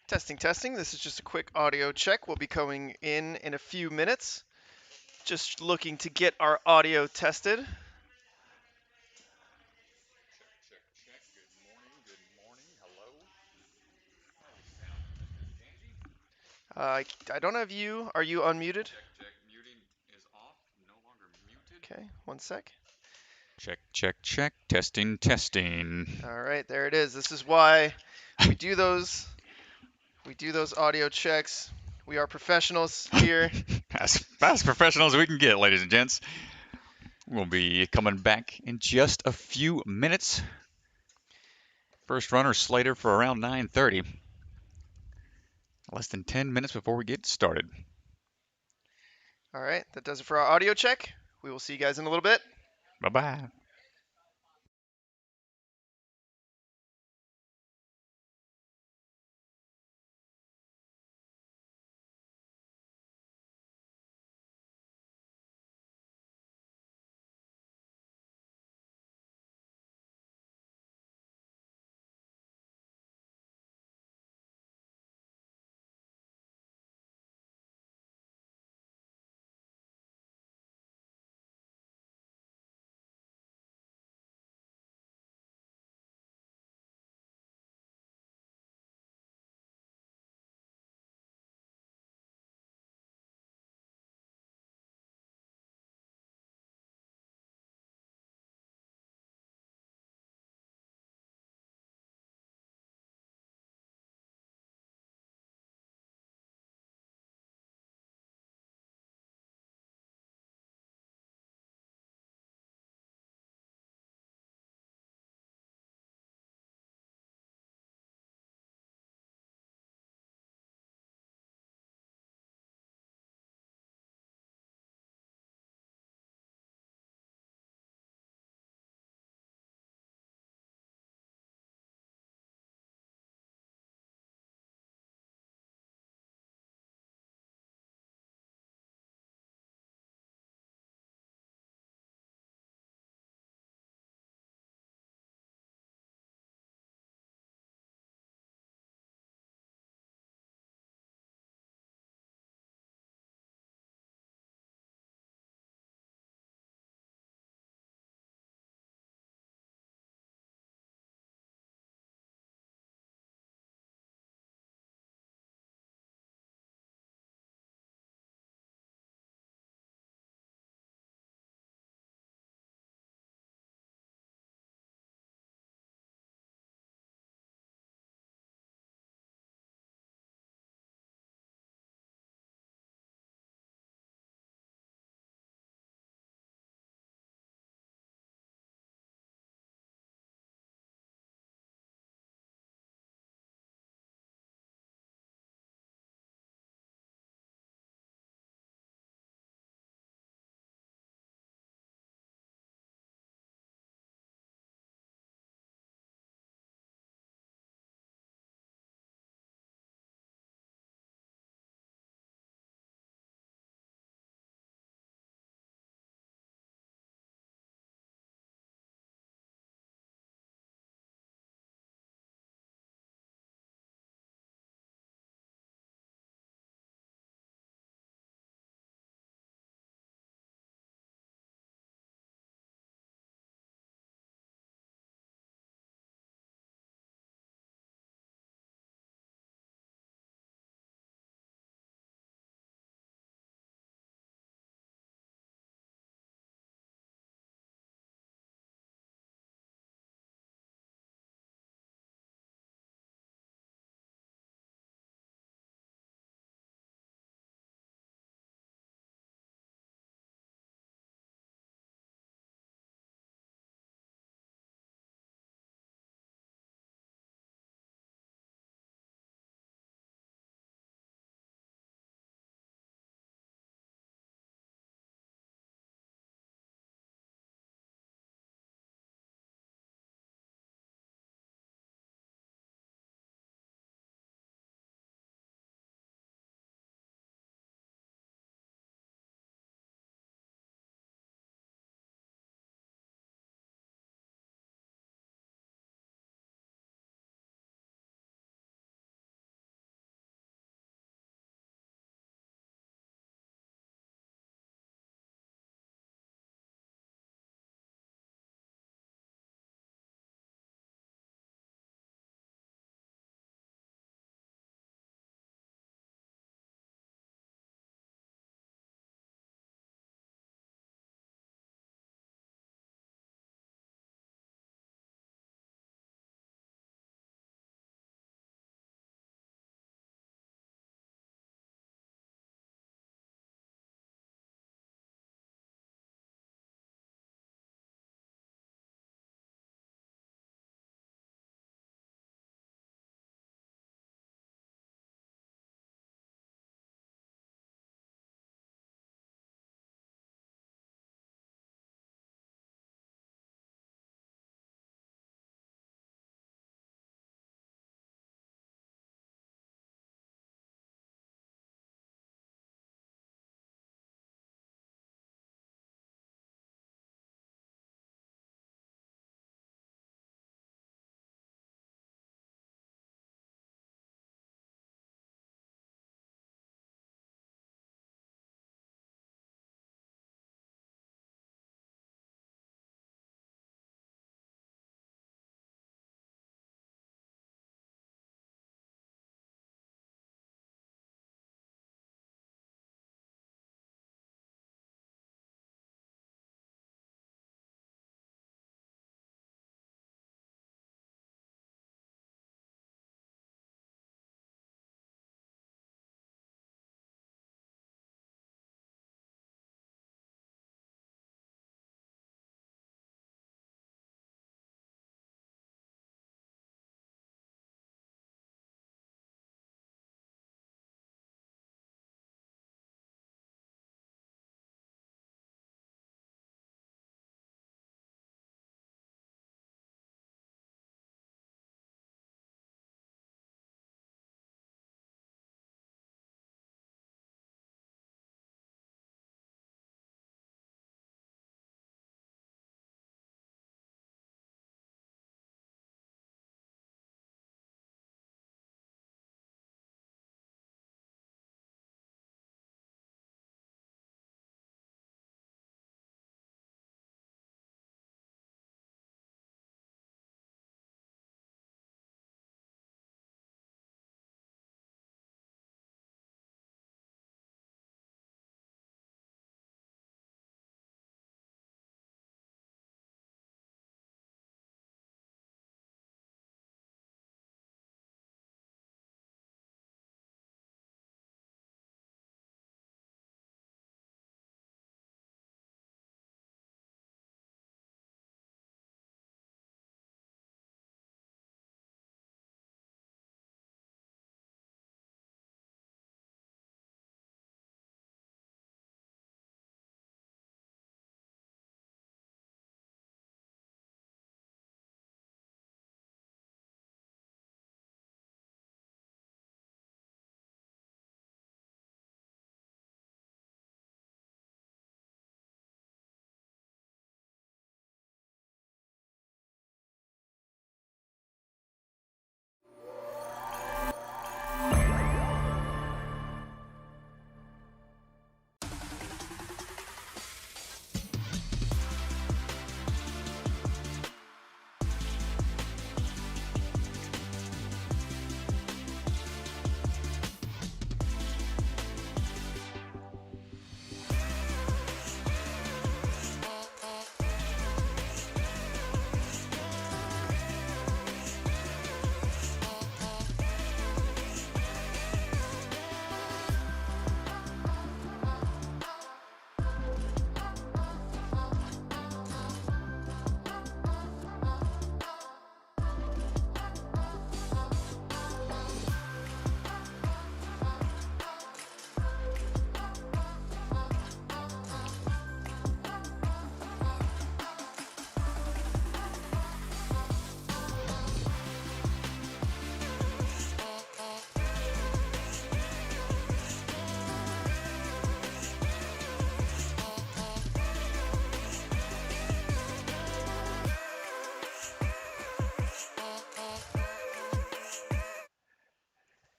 Testing, testing. This is just a quick audio check. We'll be coming in a few minutes. Just looking to get our audio tested. I don't have you. Are you unmuted? Okay, one sec. Check, check, check. Testing, testing. All right, there it is. This is why we do those. We do those audio checks. We are professionals here. As professional as we can get, ladies and gents. We'll be coming back in just a few minutes. First runner slated for around 9:30. Less than 10 minutes before we get started. All right, that does it for our audio check. We will see you guys in a little bit. Bye-bye.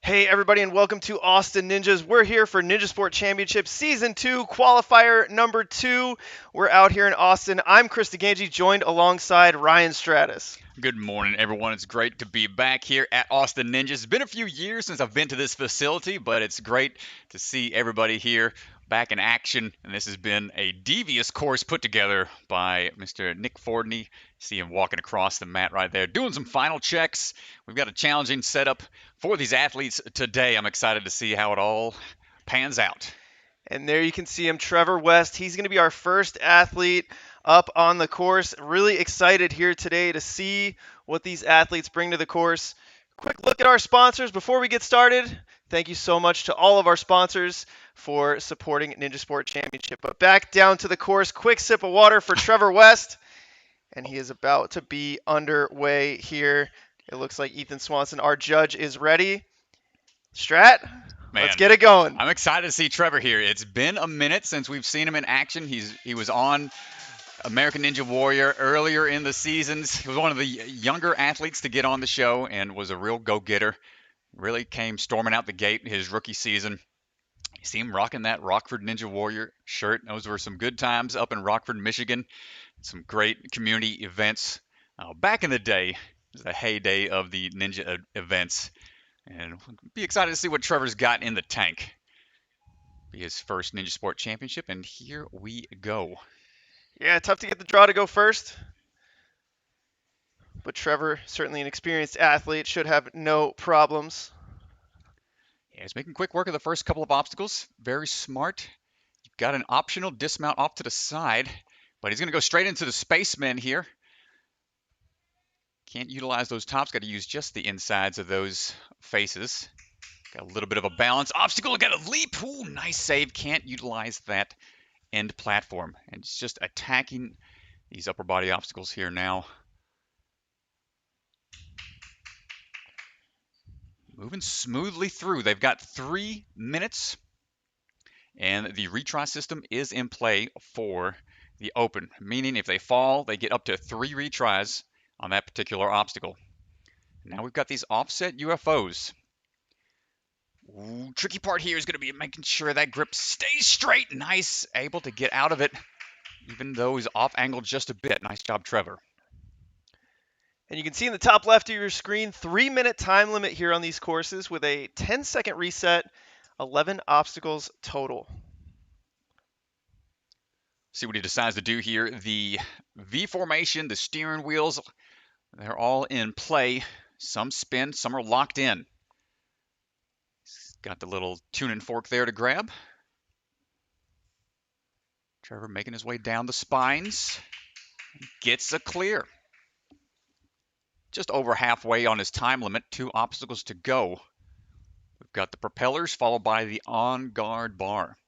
Hey everybody and welcome to Austin Ninjas. We're here for Ninja Sport Championship Season 2 Qualifier number 2. We're out here in Austin. I'm Chris DeGangi, joined alongside Ryan Stratus. Good morning, everyone. It's great to be back here at Austin Ninjas. It's been a few years since I've been to this facility, but it's great to see everybody here back in action. And this has been a devious course put together by Mr. Nick Fordney. See him walking across the mat right there, doing some final checks. We've got a challenging setup for these athletes today. I'm excited to see how it all pans out. And there you can see him, Trevor West. He's going to be our first athlete up on the course. Really excited here today to see what these athletes bring to the course. Quick look at our sponsors before we get started. Thank you so much to all of our sponsors for supporting Ninja Sport Championship. But back down to the course, quick sip of water for Trevor West. And he is about to be underway here. It looks like Ethan Swanson, our judge, is ready. Strat, let's get it going. I'm excited to see Trevor here. It's been a minute since we've seen him in action. He was on American Ninja Warrior earlier in the seasons. He was one of the younger athletes to get on the show and was a real go-getter. Really came storming out the gate his rookie season. You see him rocking that Rockford Ninja Warrior shirt. Those were some good times up in Rockford, Michigan. Some great community events. Back in the day, it was the heyday of the ninja events. And we'll be excited to see what Trevor's got in the tank. Be his first Ninja Sport Championship, and here we go. Yeah, tough to get the draw to go first. But Trevor, certainly an experienced athlete, should have no problems. Yeah, he's making quick work of the first couple of obstacles. Very smart. You've got an optional dismount off to the side, but he's going to go straight into the spacemen here. Can't utilize those tops. Got to use just the insides of those faces. Got a little bit of a balance. Obstacle, got a leap. Ooh, nice save. Can't utilize that end platform. And it's just attacking these upper body obstacles here now. Moving smoothly through. They've got 3 minutes. And the retry system is in play for the open. Meaning if they fall, they get up to 3 retries on that particular obstacle. Now we've got these offset UFOs. Ooh, tricky part here is going to be making sure that grip stays straight. Nice, able to get out of it, even though he's off angled just a bit. Nice job, Trevor. And you can see in the top left of your screen, 3-minute time limit here on these courses with a 10-second reset, 11 obstacles total. See what he decides to do here. The V formation, the steering wheels, they're all in play. Some spin, some are locked in. He's got the little tuning fork there to grab. Trevor making his way down the spines. Gets a clear. Just over halfway on his time limit. 2 obstacles to go. We've got the propellers followed by the on-guard bar.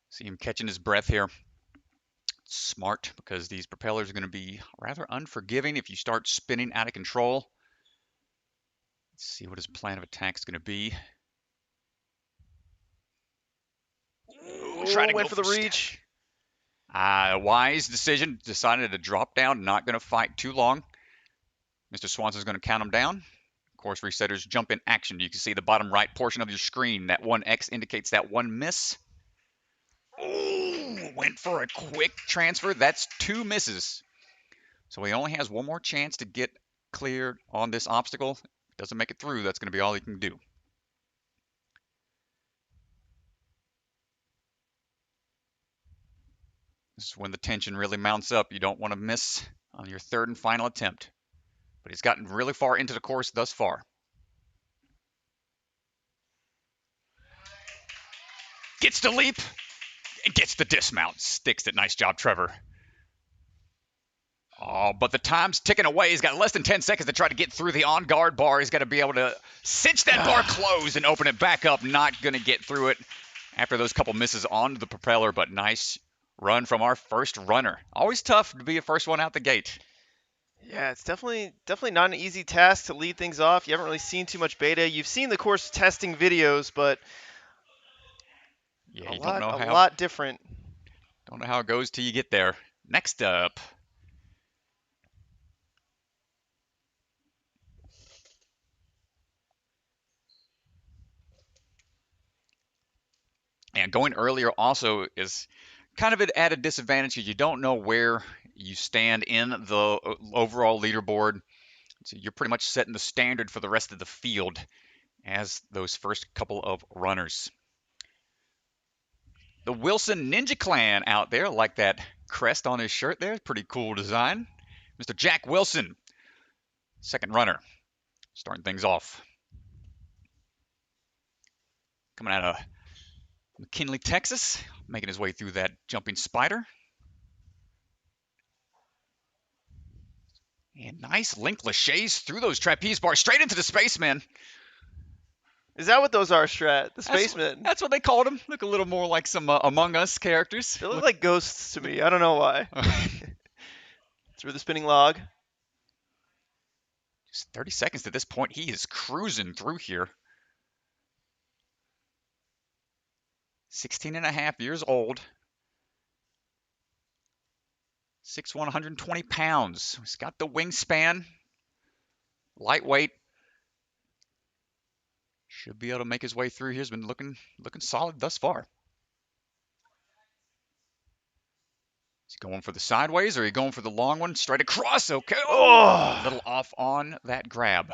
See him catching his breath here. Smart, because these propellers are going to be rather unforgiving if you start spinning out of control. Let's see what his plan of attack is going to be. Ooh, went for the reach. Wise decision. Decided to drop down. Not going to fight too long. Mr. Swanson's going to count him down. Course resetters jump in action. You can see the bottom right portion of your screen. That 1X indicates that 1 miss. Ooh, went for a quick transfer. That's 2 misses. So he only has 1 more chance to get cleared on this obstacle. If it doesn't make it through, that's going to be all he can do. This is when the tension really mounts up. You don't want to miss on your 3rd and final attempt. But he's gotten really far into the course thus far. Gets the leap. And gets the dismount. Sticks it. Nice job, Trevor. Oh, but the time's ticking away. He's got less than 10 seconds to try to get through the on-guard bar. He's got to be able to cinch that bar closed and open it back up. Not going to get through it after those couple misses on the propeller, but nice run from our first runner. Always tough to be a first one out the gate. Yeah, it's definitely not an easy task to lead things off. You haven't really seen too much beta. You've seen the course testing videos, but yeah, a lot different. Don't know how it goes till you get there. Next up. And going earlier also is kind of an added disadvantage because you don't know where you stand in the overall leaderboard. So you're pretty much setting the standard for the rest of the field as those first couple of runners. The Wilson Ninja Clan out there, like that crest on his shirt there. Pretty cool design. Mr. Jack Wilson, second runner, starting things off. Coming out of McKinley, Texas, making his way through that jumping spider. And nice link laches through those trapeze bars, straight into the spaceman. Is that what those are, Strat? The spacemen? That's what they called them. Look a little more like some Among Us characters. They look like ghosts to me. I don't know why. Through the spinning log. Just 30 seconds at this point. He is cruising through here. 16 and a half years old. 6'1", 120 pounds. He's got the wingspan. Lightweight. Should be able to make his way through here. He's been looking solid thus far. Is he going for the sideways or are he going for the long one? Straight across. Okay. Oh, a little off on that grab.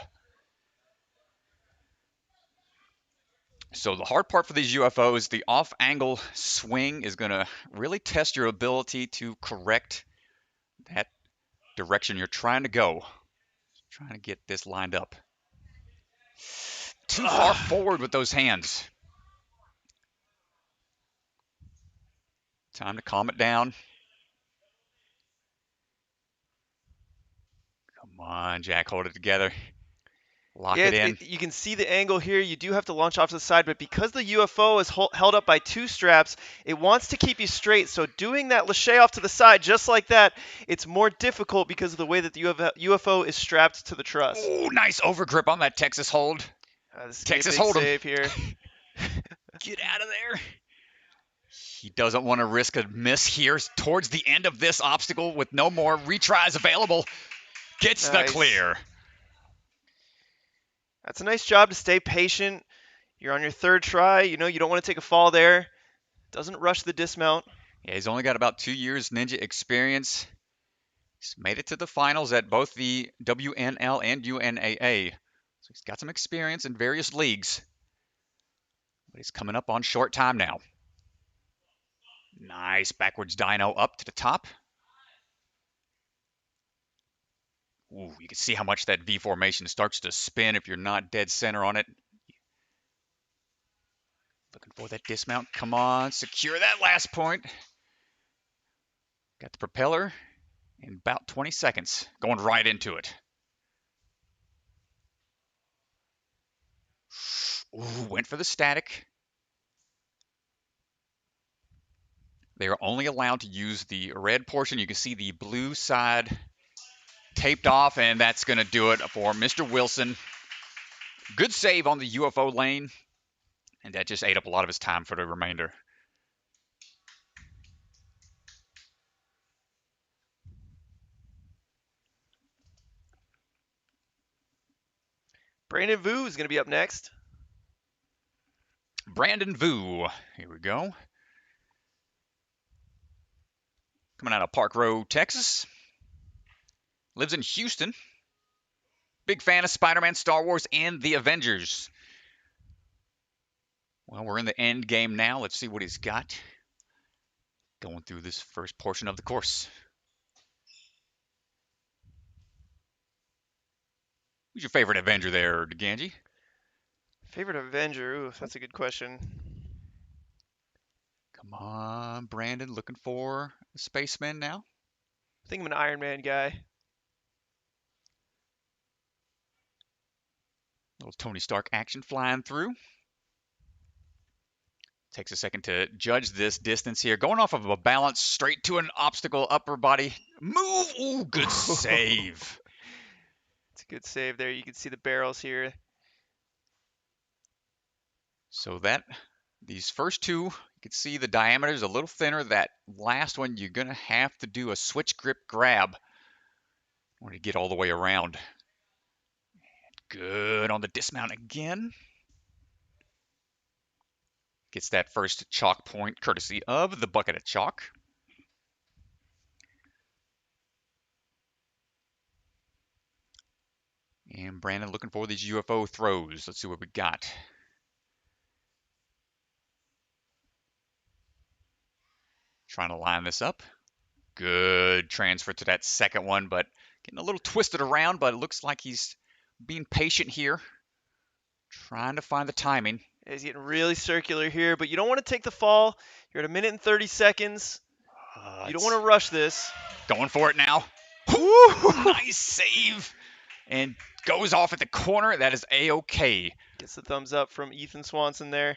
So the hard part for these UFOs, the off-angle swing is going to really test your ability to correct that direction you're trying to go. Trying to get this lined up. Too far forward with those hands. Time to calm it down. Come on, Jack, hold it together. Lock it in. You can see the angle here. You do have to launch off to the side, but because the UFO is held up by two straps, it wants to keep you straight. So doing that lache off to the side just like that, it's more difficult because of the way that the UFO is strapped to the truss. Oh, nice overgrip on that Texas hold. This Texas hold him. Save here. Get out of there. He doesn't want to risk a miss here towards the end of this obstacle with no more retries available. Gets the clear. That's a nice job to stay patient. You're on your third try. You know you don't want to take a fall there. Doesn't rush the dismount. Yeah, he's only got about 2 years ninja experience. He's made it to the finals at both the WNL and UNAA. So he's got some experience in various leagues. But he's coming up on short time now. Nice backwards dyno up to the top. Ooh, you can see how much that V formation starts to spin if you're not dead center on it. Looking for that dismount. Come on, secure that last point. Got the propeller in about 20 seconds. Going right into it. Ooh, went for the static. They are only allowed to use the red portion. You can see the blue side taped off, and that's going to do it for Mr. Wilson. Good save on the UFO lane, and that just ate up a lot of his time for the remainder. Brandon Vu is going to be up next. Brandon Vu. Here we go. Coming out of Park Road, Texas. Lives in Houston. Big fan of Spider-Man, Star Wars, and the Avengers. Well, we're in the end game now. Let's see what he's got. Going through this first portion of the course. Who's your favorite Avenger there, DeGanji? Favorite Avenger? Ooh, that's a good question. Come on, Brandon. Looking for a spaceman now. I think I'm an Iron Man guy. Little Tony Stark action flying through. Takes a second to judge this distance here. Going off of a balance straight to an obstacle upper body. Move! Ooh, good save. It's a good save there. You can see the barrels here. So these first two, you can see the diameter is a little thinner. That last one, you're going to have to do a switch grip grab when you get all the way around. Good on the dismount again. Gets that first chalk point courtesy of the bucket of chalk. And Brandon looking for these UFO throws. Let's see what we got. Trying to line this up. Good transfer to that second one, but getting a little twisted around, but it looks like he's being patient here. Trying to find the timing. He's getting really circular here, but you don't want to take the fall. You're at 1 minute and 30 seconds. You don't want to rush this. Going for it now. Woo! Nice save. And goes off at the corner. That is A-OK. Gets the thumbs up from Ethan Swanson there.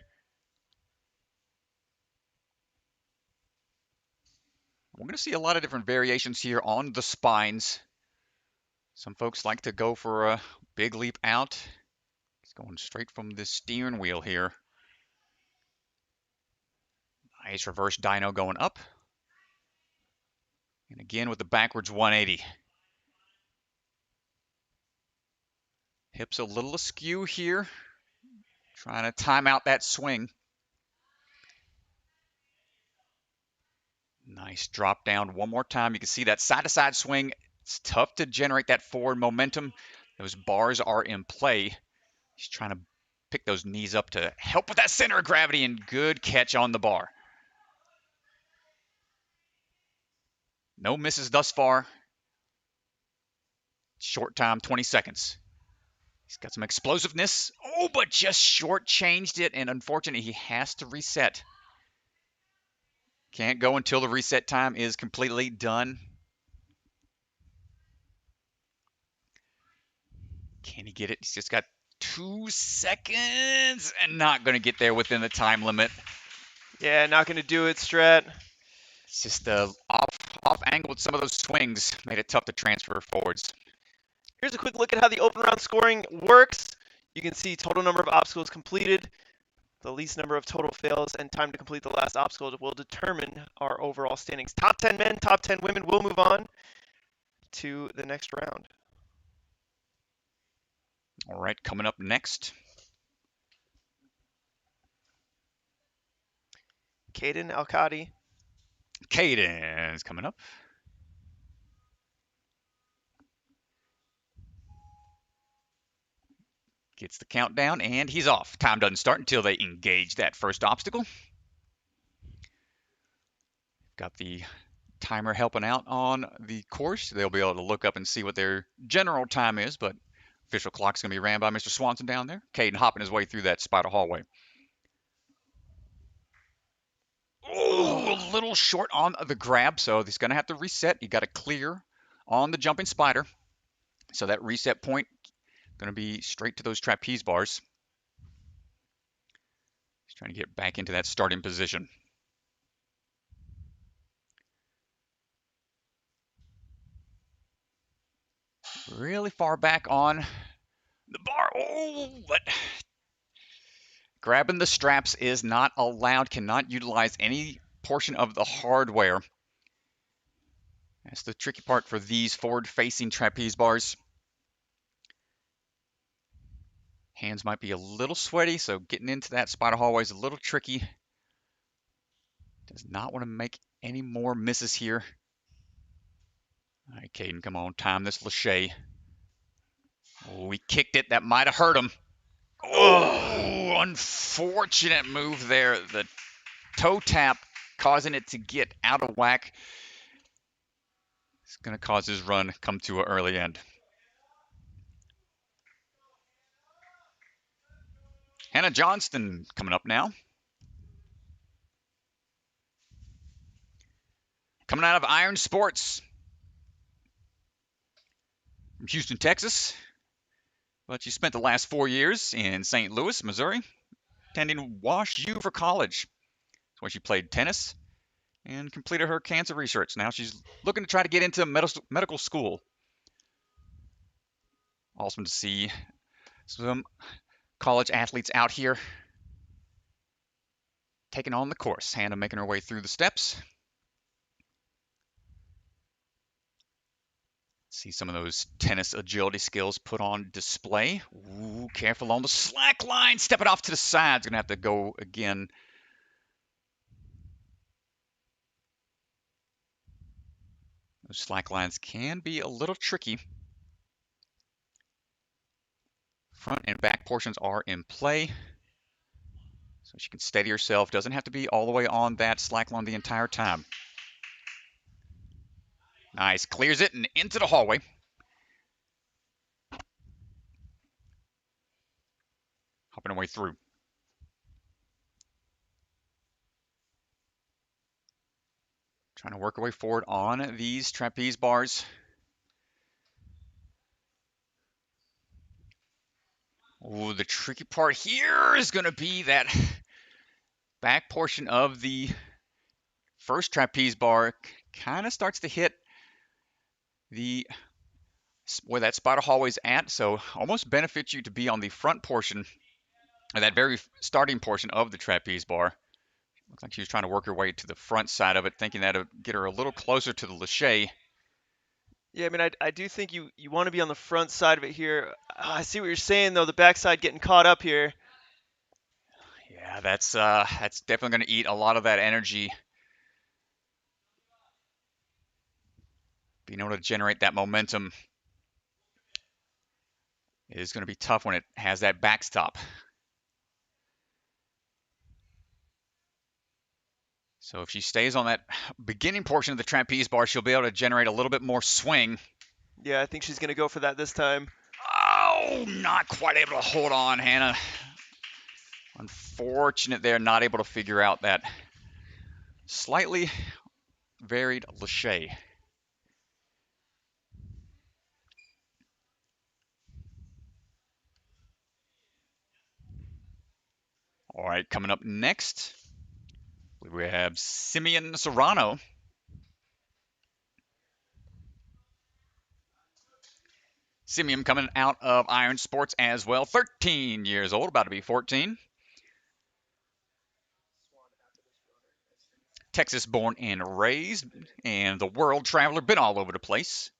We're going to see a lot of different variations here on the spines. Some folks like to go for a big leap out. He's going straight from the steering wheel here. Nice reverse dyno going up. And again with the backwards 180. Hips a little askew here. Trying to time out that swing. Nice drop down one more time. You can see that side-to-side swing. It's tough to generate that forward momentum. Those bars are in play. He's trying to pick those knees up to help with that center of gravity, and good catch on the bar. No misses thus far. Short time, 20 seconds. He's got some explosiveness. Oh, but just short-changed it, and unfortunately, he has to reset. Can't go until the reset time is completely done. Can he get it? He's just got 2 seconds and not going to get there within the time limit. Yeah, not going to do it, Strat. It's just off angle with some of those swings. Made it tough to transfer forwards. Here's a quick look at how the open round scoring works. You can see total number of obstacles completed. The least number of total fails and time to complete the last obstacle will determine our overall standings. Top 10 men, top 10 women will move on to the next round. All right, coming up next. Kaden Alkadi. Kaden is coming up. Gets the countdown, and he's off. Time doesn't start until they engage that first obstacle. Got the timer helping out on the course. They'll be able to look up and see what their general time is, but official clock's going to be ran by Mr. Swanson down there. Kaden hopping his way through that spider hallway. Oh, a little short on the grab, so he's going to have to reset. You got to clear on the jumping spider. So that reset point going to be straight to those trapeze bars. He's trying to get back into that starting position. Really far back on the bar. Oh, but grabbing the straps is not allowed. Cannot utilize any portion of the hardware. That's the tricky part for these forward-facing trapeze bars. Hands might be a little sweaty, so getting into that spider hallway is a little tricky. Does not want to make any more misses here. All right, Kaden, come on, time this Lachey. Oh, he kicked it. That might have hurt him. Oh, unfortunate move there. The toe tap causing it to get out of whack. It's going to cause his run come to an early end. Hannah Johnston coming up now. Coming out of Iron Sports. From Houston, Texas. But she spent the last 4 years in St. Louis, Missouri, attending Wash U for college. That's where she played tennis and completed her cancer research. Now she's looking to try to get into medical school. Awesome to see some college athletes out here taking on the course. Hannah making her way through the steps. See some of those tennis agility skills put on display. Ooh, careful on the slack line. Step it off to the side. It's going to have to go again Those slack lines can be a little tricky. Front and back portions are in play. So she can steady herself. Doesn't have to be all the way on that slack line the entire time. Nice. Clears it and into the hallway. Hopping her way through. Trying to work her way forward on these trapeze bars. Oh, the tricky part here is going to be that back portion of the first trapeze bar kind of starts to hit the where that spider hallway's at, so almost benefits you to be on the front portion, or that very starting portion of the trapeze bar. Looks like she was trying to work her way to the front side of it, thinking that would get her a little closer to the lache. Yeah, I mean, I do think you want to be on the front side of it here. I see what you're saying, though. The backside getting caught up here. Yeah, that's definitely going to eat a lot of that energy. Being able to generate that momentum is going to be tough when it has that backstop. So if she stays on that beginning portion of the trapeze bar, she'll be able to generate a little bit more swing. Yeah, I think she's going to go for that this time. Oh, not quite able to hold on, Hannah. Unfortunate there, not able to figure out that slightly varied lache. All right, coming up next, we have Simeon Serrano. Simeon coming out of Iron Sports as well, 13 years old, about to be 14. Texas born and raised, and the world traveler, been all over the place.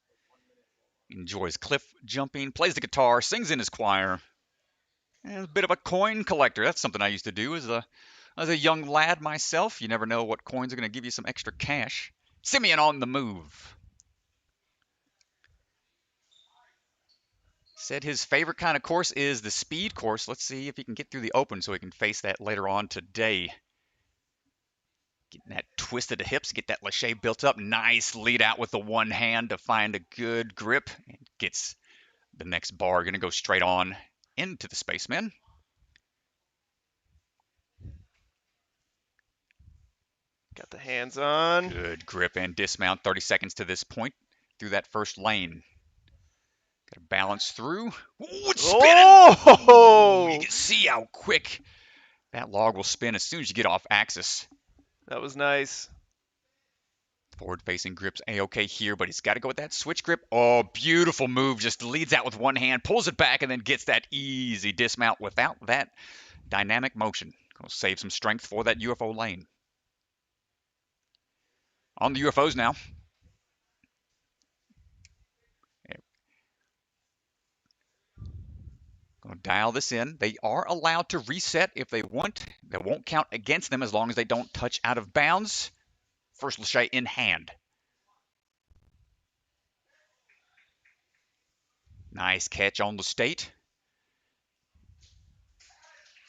Enjoys cliff jumping, plays the guitar, sings in his choir, and a bit of a coin collector. That's something I used to do as a young lad myself. You never know what coins are going to give you some extra cash. Simeon on the move. Said his favorite kind of course is the speed course. Let's see if he can get through the open so he can face that later on today. Getting that twist of the hips, get that lache built up. Nice lead out with the one hand to find a good grip. And gets the next bar. Going to go straight on into the spaceman. Got the hands on. Good grip and dismount. 30 seconds to this point through that first lane. Got to balance through. Ooh, it's spinning. Oh! You can see how quick that log will spin as soon as you get off axis. That was nice. Forward-facing grip's A-okay here, but he's got to go with that switch grip. Oh, beautiful move. Just leads out with one hand, pulls it back, and then gets that easy dismount without that dynamic motion. Gonna save some strength for that UFO lane. On the UFOs now. Going to dial this in. They are allowed to reset if they want. That won't count against them as long as they don't touch out of bounds. First lache in hand. Nice catch on the state.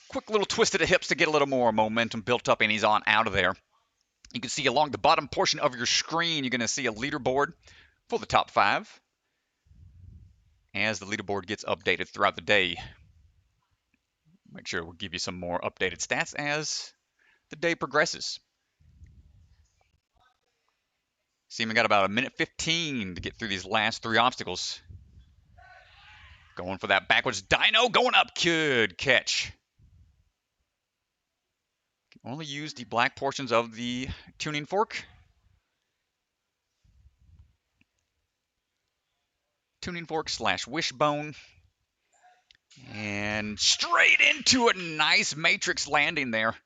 Quick little twist of the hips to get a little more momentum built up, and he's on out of there. You can see along the bottom portion of your screen, you're going to see a leaderboard for the top 5 as the leaderboard gets updated throughout the day. Make sure we'll give you some more updated stats as the day progresses. Seaman got about 1:15 to get through these last 3 obstacles. Going for that backwards dyno, going up. Good catch. Can only use the black portions of the tuning fork. Tuning fork / wishbone. And straight into a nice matrix landing there.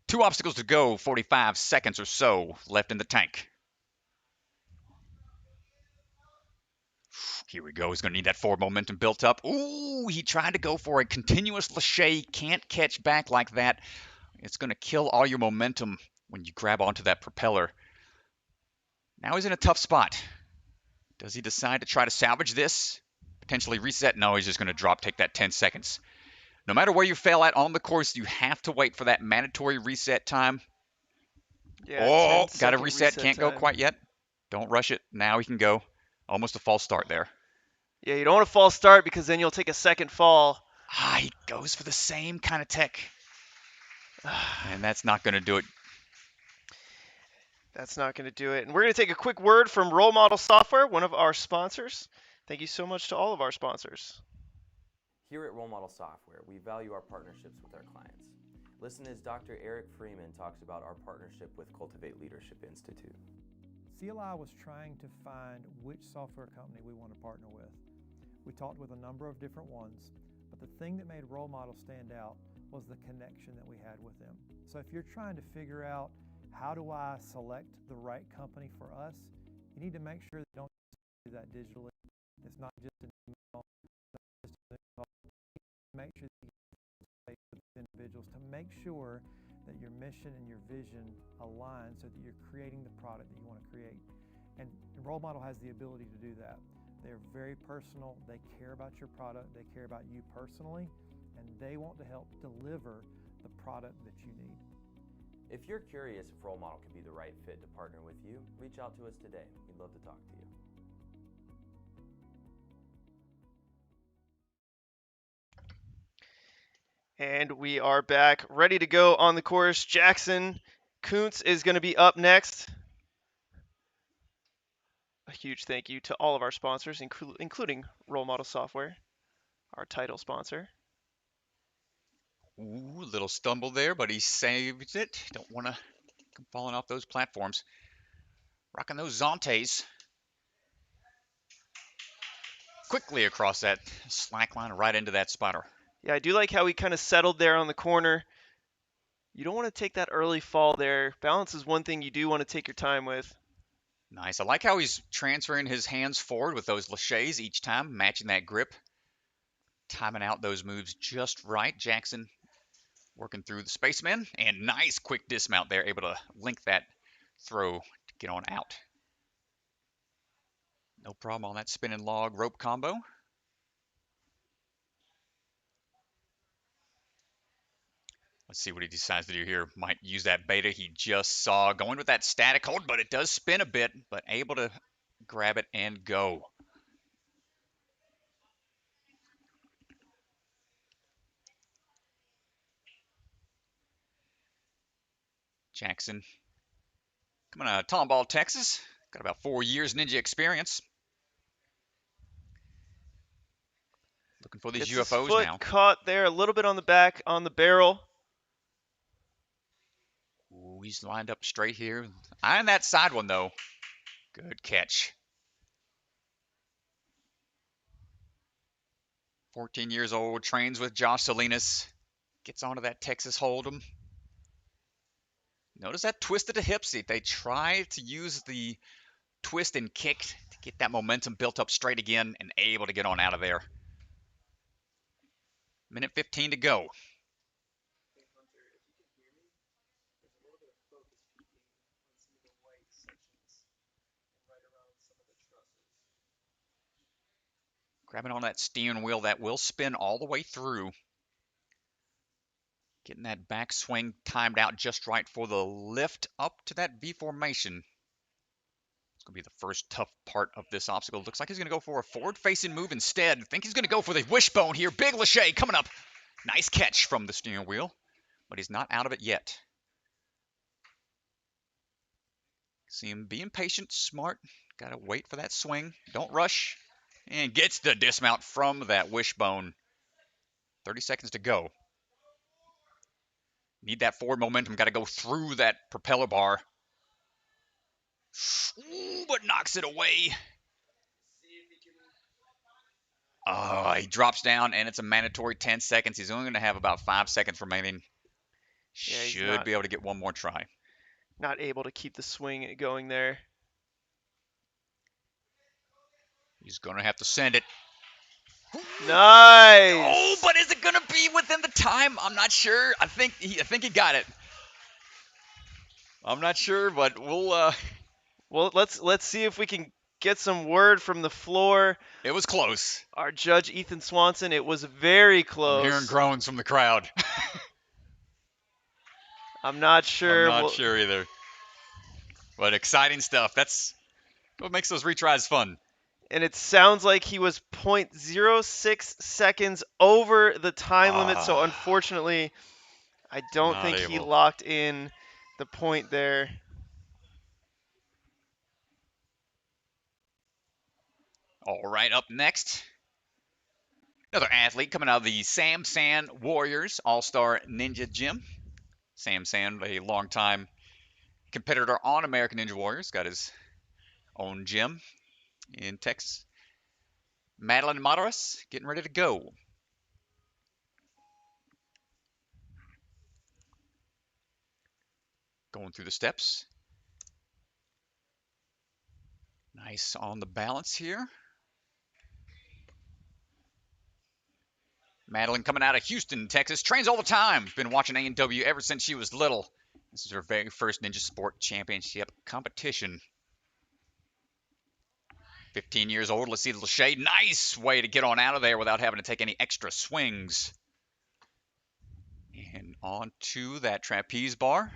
2 obstacles to go, 45 seconds or so left in the tank. Here we go. He's going to need that forward momentum built up. Ooh, he tried to go for a continuous lache. Can't catch back like that. It's going to kill all your momentum when you grab onto that propeller. Now he's in a tough spot. Does he decide to try to salvage this? Potentially reset? No, he's just going to drop, take that 10 seconds. No matter where you fail at on the course, you have to wait for that mandatory reset time. Yeah, Oh, 10 got a second reset. Can't go time. quite yet. Don't rush it. Now he can go. Almost a false start there. Yeah, you don't want a false start because then you'll take a second fall. He goes for the same kind of tech. And that's not going to do it. That's not going to do it. And we're going to take a quick word from Role Model Software, one of our sponsors. Thank you so much to all of our sponsors. Here at Role Model Software, we value our partnerships with our clients. Listen as Dr. Eric Freeman talks about our partnership with Cultivate Leadership Institute. CLI was trying to find which software company we want to partner with. We talked with a number of different ones, but the thing that made Role Model stand out was the connection that we had with them. So if you're trying to figure out how do I select the right company for us, you need to make sure that you don't do that digitally. It's not just an email, it's not just a call. Make sure that you get with individuals to make sure that your mission and your vision align so that you're creating the product that you want to create. And Role Model has the ability to do that. They're very personal, they care about your product, they care about you personally, and they want to help deliver the product that you need. If you're curious if Role Model can be the right fit to partner with you, reach out to us today. We'd love to talk to you. And we are back, ready to go on the course. Jackson Koontz is going to be up next. A huge thank you to all of our sponsors, including Role Model Software, our title sponsor. Ooh, little stumble there, but he saved it. Don't want to come falling off those platforms. Rocking those Zontes. Quickly across that slack line, right into that spotter. Yeah, I do like how he kind of settled there on the corner. You don't want to take that early fall there. Balance is one thing you do want to take your time with. Nice. I like how he's transferring his hands forward with those laches each time, matching that grip. Timing out those moves just right. Jackson working through the spacemen, and nice quick dismount there, able to link that throw to get on out. No problem on that spinning log rope combo. Let's see what he decides to do here. Might use that beta he just saw. Going with that static hold, but it does spin a bit, but able to grab it and go. Jackson coming out of Tomball, Texas. Got about 4 years ninja experience. Looking for these Gets UFOs his foot now. Caught there a little bit on the back, on the barrel. Ooh, he's lined up straight here. Eyeing that side one, though. Good catch. 14 years old, trains with Josh Salinas. Gets onto that Texas Hold'em. Notice that twist of the hips. They try to use the twist and kick to get that momentum built up straight again and able to get on out of there. Minute 15 to go. Grabbing on that steering wheel that will spin all the way through. Getting that back swing timed out just right for the lift up to that V formation. It's going to be the first tough part of this obstacle. Looks like he's going to go for a forward-facing move instead. I think he's going to go for the wishbone here. Big lache coming up. Nice catch from the steering wheel, but he's not out of it yet. See him being patient, smart. Got to wait for that swing. Don't rush. And gets the dismount from that wishbone. 30 seconds to go. Need that forward momentum. Got to go through that propeller bar. Ooh, but knocks it away. Oh, he drops down, and it's a mandatory 10 seconds. He's only going to have about 5 seconds remaining. Yeah, Should be able to get one more try. Not able to keep the swing going there. He's going to have to send it. Nice. Oh, but is it going to be within the time? I'm not sure. I think he got it. I'm not sure, but we'll Well, let's see if we can get some word from the floor. It was close. Our judge, Ethan Swanson, it was very close. I'm hearing groans from the crowd. I'm not sure. I'm not sure either. But exciting stuff. That's what makes those retries fun. And it sounds like he was 0.06 seconds over the time limit. So unfortunately, I don't think he locked in the point there. All right, up next, another athlete coming out of the Sam San Warriors All-Star Ninja Gym. Sam San, a longtime competitor on American Ninja Warriors, got his own gym in Texas. Madelyn Madaras getting ready to go. Going through the steps. Nice on the balance here. Madelyn coming out of Houston, Texas. Trains all the time. Been watching A&W ever since she was little. This is her very first Ninja Sport Championship competition. 15 years old. Let's see the shade. Nice way to get on out of there without having to take any extra swings. And on to that trapeze bar.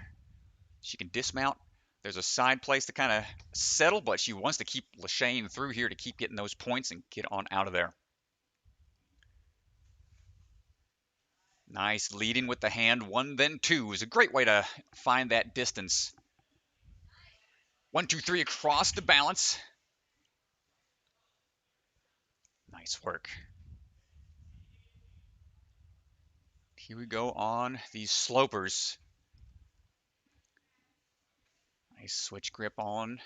She can dismount. There's a side place to kind of settle, but she wants to keep Lashane through here to keep getting those points and get on out of there. Nice leading with the hand. 1, then 2 is a great way to find that distance. 1, 2, 3 across the balance. Nice work. Here we go on these slopers. Nice switch grip on.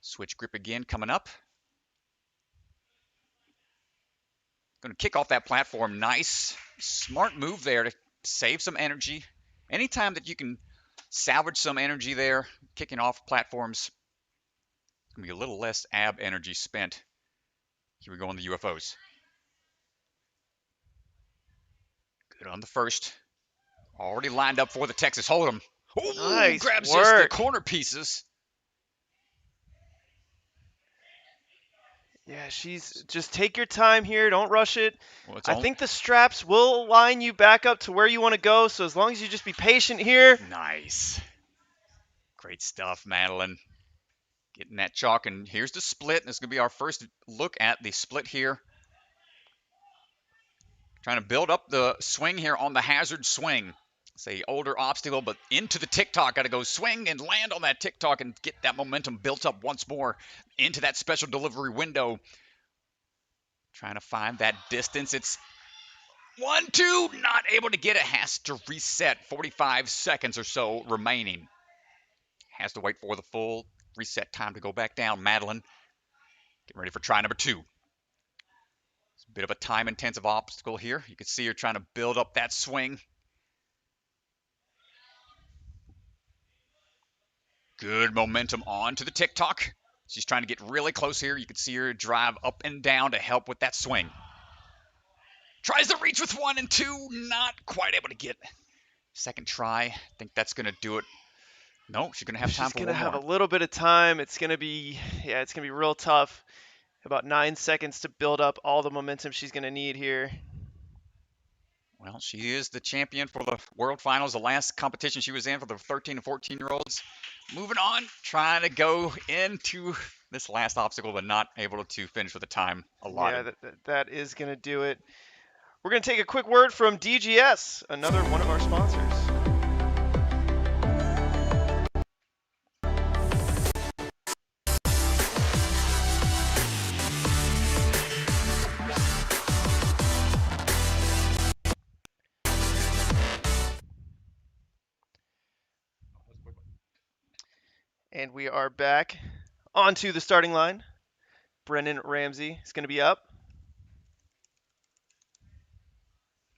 Switch grip again coming up. Going to kick off that platform. Nice. Smart move there to save some energy. Anytime that you can salvage some energy there, kicking off platforms, it's going to be a little less ab energy spent. Here we go on the UFOs. Good on the first. Already lined up for the Texas Hold'em. Ooh, nice grabs work. just the corner pieces. Yeah, she's just take your time here. Don't rush it. Well, I think the straps will line you back up to where you want to go. So as long as you just be patient here. Nice. Great stuff, Madelyn. Getting that chalk, and here's the split. This is going to be our first look at the split here. Trying to build up the swing here on the hazard swing. It's a older obstacle, but into the tick-tock. Got to go swing and land on that tick-tock and get that momentum built up once more into that special delivery window. Trying to find that distance. It's 1, 2, not able to get it. Has to reset. 45 seconds or so remaining. Has to wait for the full reset time to go back down. Madelyn getting ready for try number 2. It's a bit of a time-intensive obstacle here. You can see her trying to build up that swing. Good momentum on to the tick-tock. She's trying to get really close here. You can see her drive up and down to help with that swing. Tries to reach with 1 and 2. Not quite able to get. Second try. I think that's going to do it. No, she's going to have time for one more. She's going to have a little bit of time. It's going to be, it's going to be real tough. About 9 seconds to build up all the momentum she's going to need here. Well, she is the champion for the World Finals, the last competition she was in for the 13 and 14-year-olds. Moving on, trying to go into this last obstacle, but not able to finish with the time allotted. Yeah, that is going to do it. We're going to take a quick word from DGS, another one of our sponsors. And we are back onto the starting line. Brennan Ramsey is going to be up.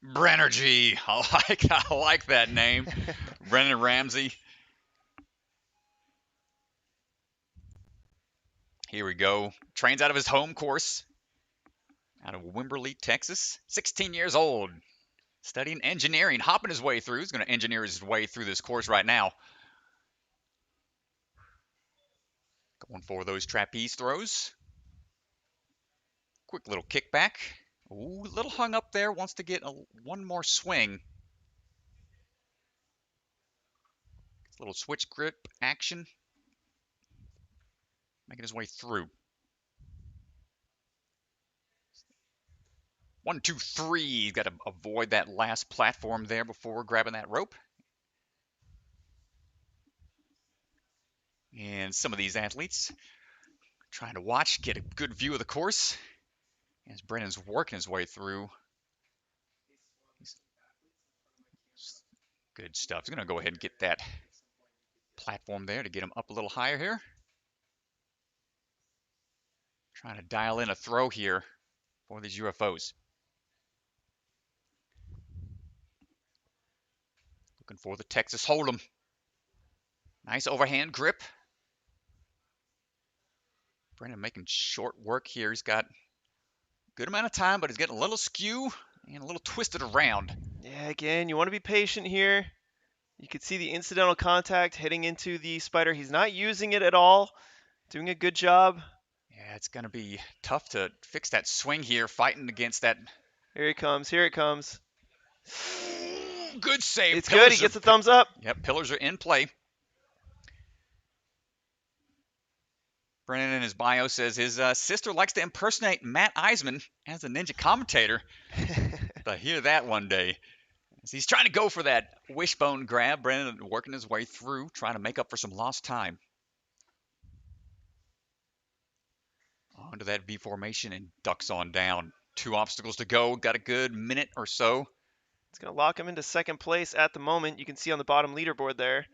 Brennergy. I like that name. Brennan Ramsey. Here we go. Trains out of his home course. Out of Wimberley, Texas. 16 years old. Studying engineering. Hopping his way through. He's going to engineer his way through this course right now. Going for those trapeze throws. Quick little kickback. Ooh, a little hung up there. Wants to get one more swing. Little switch grip action. Making his way through. 1, 2, 3. Got to avoid that last platform there before grabbing that rope. And some of these athletes trying to watch, get a good view of the course as Brennan's working his way through. Good stuff. He's going to go ahead and get that platform there to get him up a little higher here. Trying to dial in a throw here for these UFOs. Looking for the Texas Hold'em. Nice overhand grip. Brennan making short work here. He's got a good amount of time, but he's getting a little skew and a little twisted around. Yeah, again, you want to be patient here. You can see the incidental contact hitting into the spider. He's not using it at all. Doing a good job. Yeah, it's going to be tough to fix that swing here, fighting against that. Here it comes. Here it comes. Good save. It's good. He gets a thumbs up. Yep, pillars are in play. Brennan in his bio says his sister likes to impersonate Matt Eisman as a ninja commentator. But hear that one day. As he's trying to go for that wishbone grab. Brennan working his way through, trying to make up for some lost time. Onto that V formation and ducks on down. 2 obstacles to go. Got a good minute or so. It's going to lock him into second place at the moment. You can see on the bottom leaderboard there.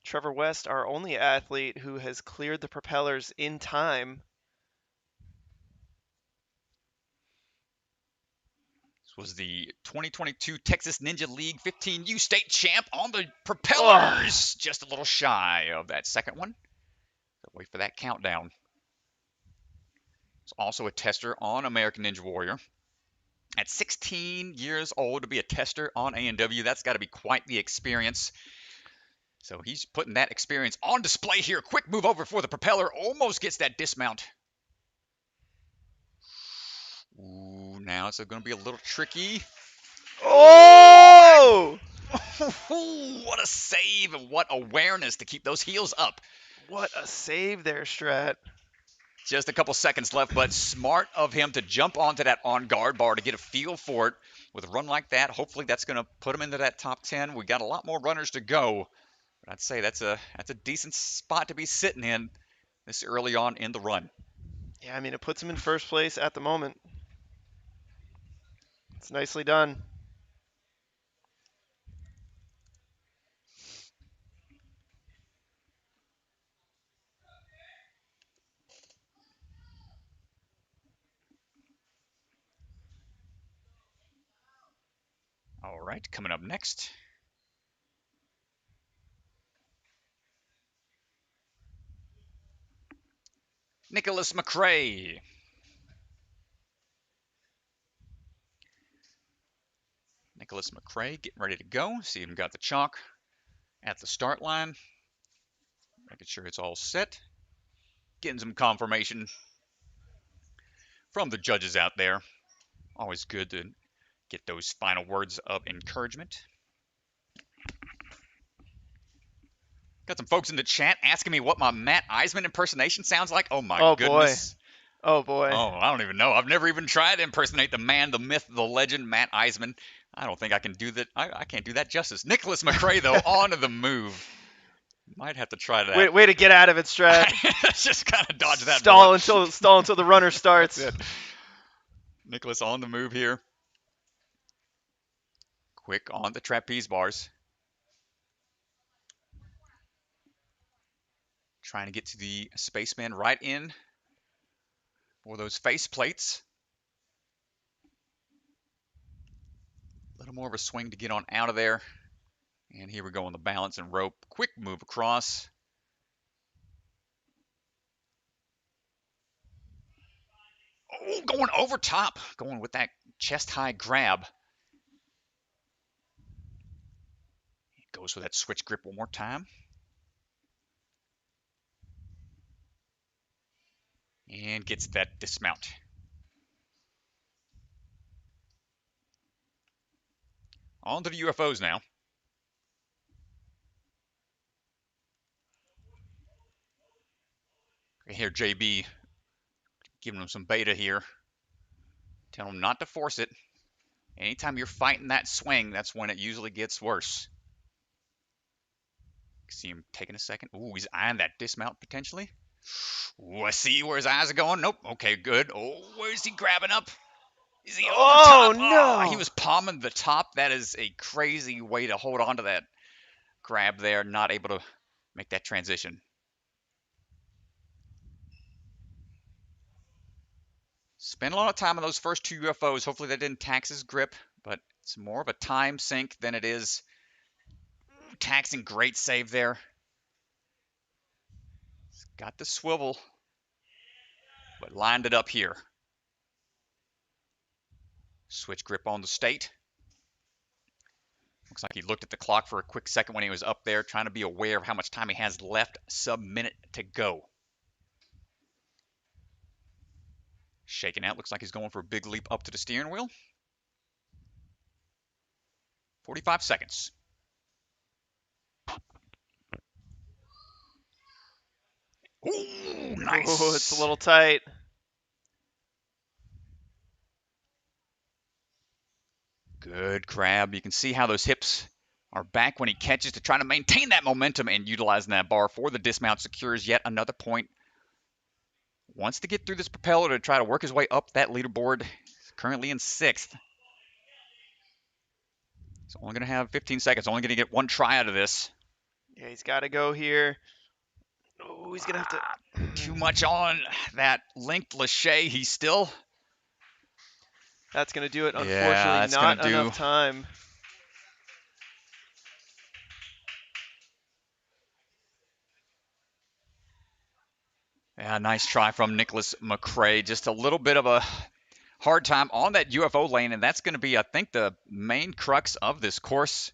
Trevor West, our only athlete who has cleared the propellers in time. This was the 2022 Texas Ninja League 15U state champ on the propellers. Oh. Just a little shy of that second one. So wait for that countdown. He's also a tester on American Ninja Warrior. At 16 years old to be a tester on A&W, that's got to be quite the experience. So he's putting that experience on display here. Quick move over for the propeller. Almost gets that dismount. Ooh, now it's going to be a little tricky. Oh! What a save and what awareness to keep those heels up. What a save there, Strat. Just a couple seconds left, but smart of him to jump onto that on-guard bar to get a feel for it. With a run like that, hopefully that's going to put him into that top 10. We got a lot more runners to go. But I'd say that's a decent spot to be sitting in this early on in the run. Yeah, I mean, it puts him in first place at the moment. It's nicely done. All right, coming up next. Nicholas McCray. Nicholas McCray getting ready to go. See him got the chalk at the start line. Making sure it's all set. Getting some confirmation from the judges out there. Always good to get those final words of encouragement. Got some folks in the chat asking me what my Matt Eisman impersonation sounds like. Oh my goodness. Oh boy. Oh, I don't even know. I've never even tried to impersonate the man, the myth, the legend, Matt Eisman. I don't think I can do that. I can't do that justice. Nicholas McCray, though, on to the move. Might have to try that. Way to get out of it, Strat. Just kind of dodge that. Stall until the runner starts. Nicholas on the move here. Quick on the trapeze bars. Trying to get to the spaceman right in for those face plates. A little more of a swing to get on out of there. And here we go on the balance and rope. Quick move across. Oh, going over top. Going with that chest high grab. Goes with that switch grip one more time. And gets that dismount. On to the UFOs now. I hear JB giving him some beta here. Tell him not to force it. Anytime you're fighting that swing, that's when it usually gets worse. See him taking a second. Ooh, he's eyeing that dismount potentially. Ooh, I see where his eyes are going. Nope. Okay, good. Oh, where's he grabbing up? Is he over top? No. Oh, he was palming the top. That is a crazy way to hold on to that grab there. Not able to make that transition. Spent a lot of time on those first two UFOs. Hopefully that didn't tax his grip, but it's more of a time sink than it is taxing. Great save there. He's got the swivel, but lined it up here. Switch grip on the state. Looks like he looked at the clock for a quick second when he was up there, trying to be aware of how much time he has left. Sub-minute to go. Shaking out. Looks like he's going for a big leap up to the steering wheel. 45 seconds. Ooh, nice. Ooh, it's a little tight. Good grab. You can see how those hips are back when he catches to try to maintain that momentum, and utilizing that bar for the dismount secures yet another point. Wants to get through this propeller to try to work his way up that leaderboard. He's currently in 6th. He's only going to have 15 seconds. Only going to get one try out of this. Yeah, he's got to go here. Oh, he's going to have to... Too much on that linked Lachey. He's still... That's going to do it. Unfortunately, yeah, that's not gonna enough time. Yeah, nice try from Nicholas McCray. Just a little bit of a hard time on that UFO lane, and that's going to be, I think, the main crux of this course.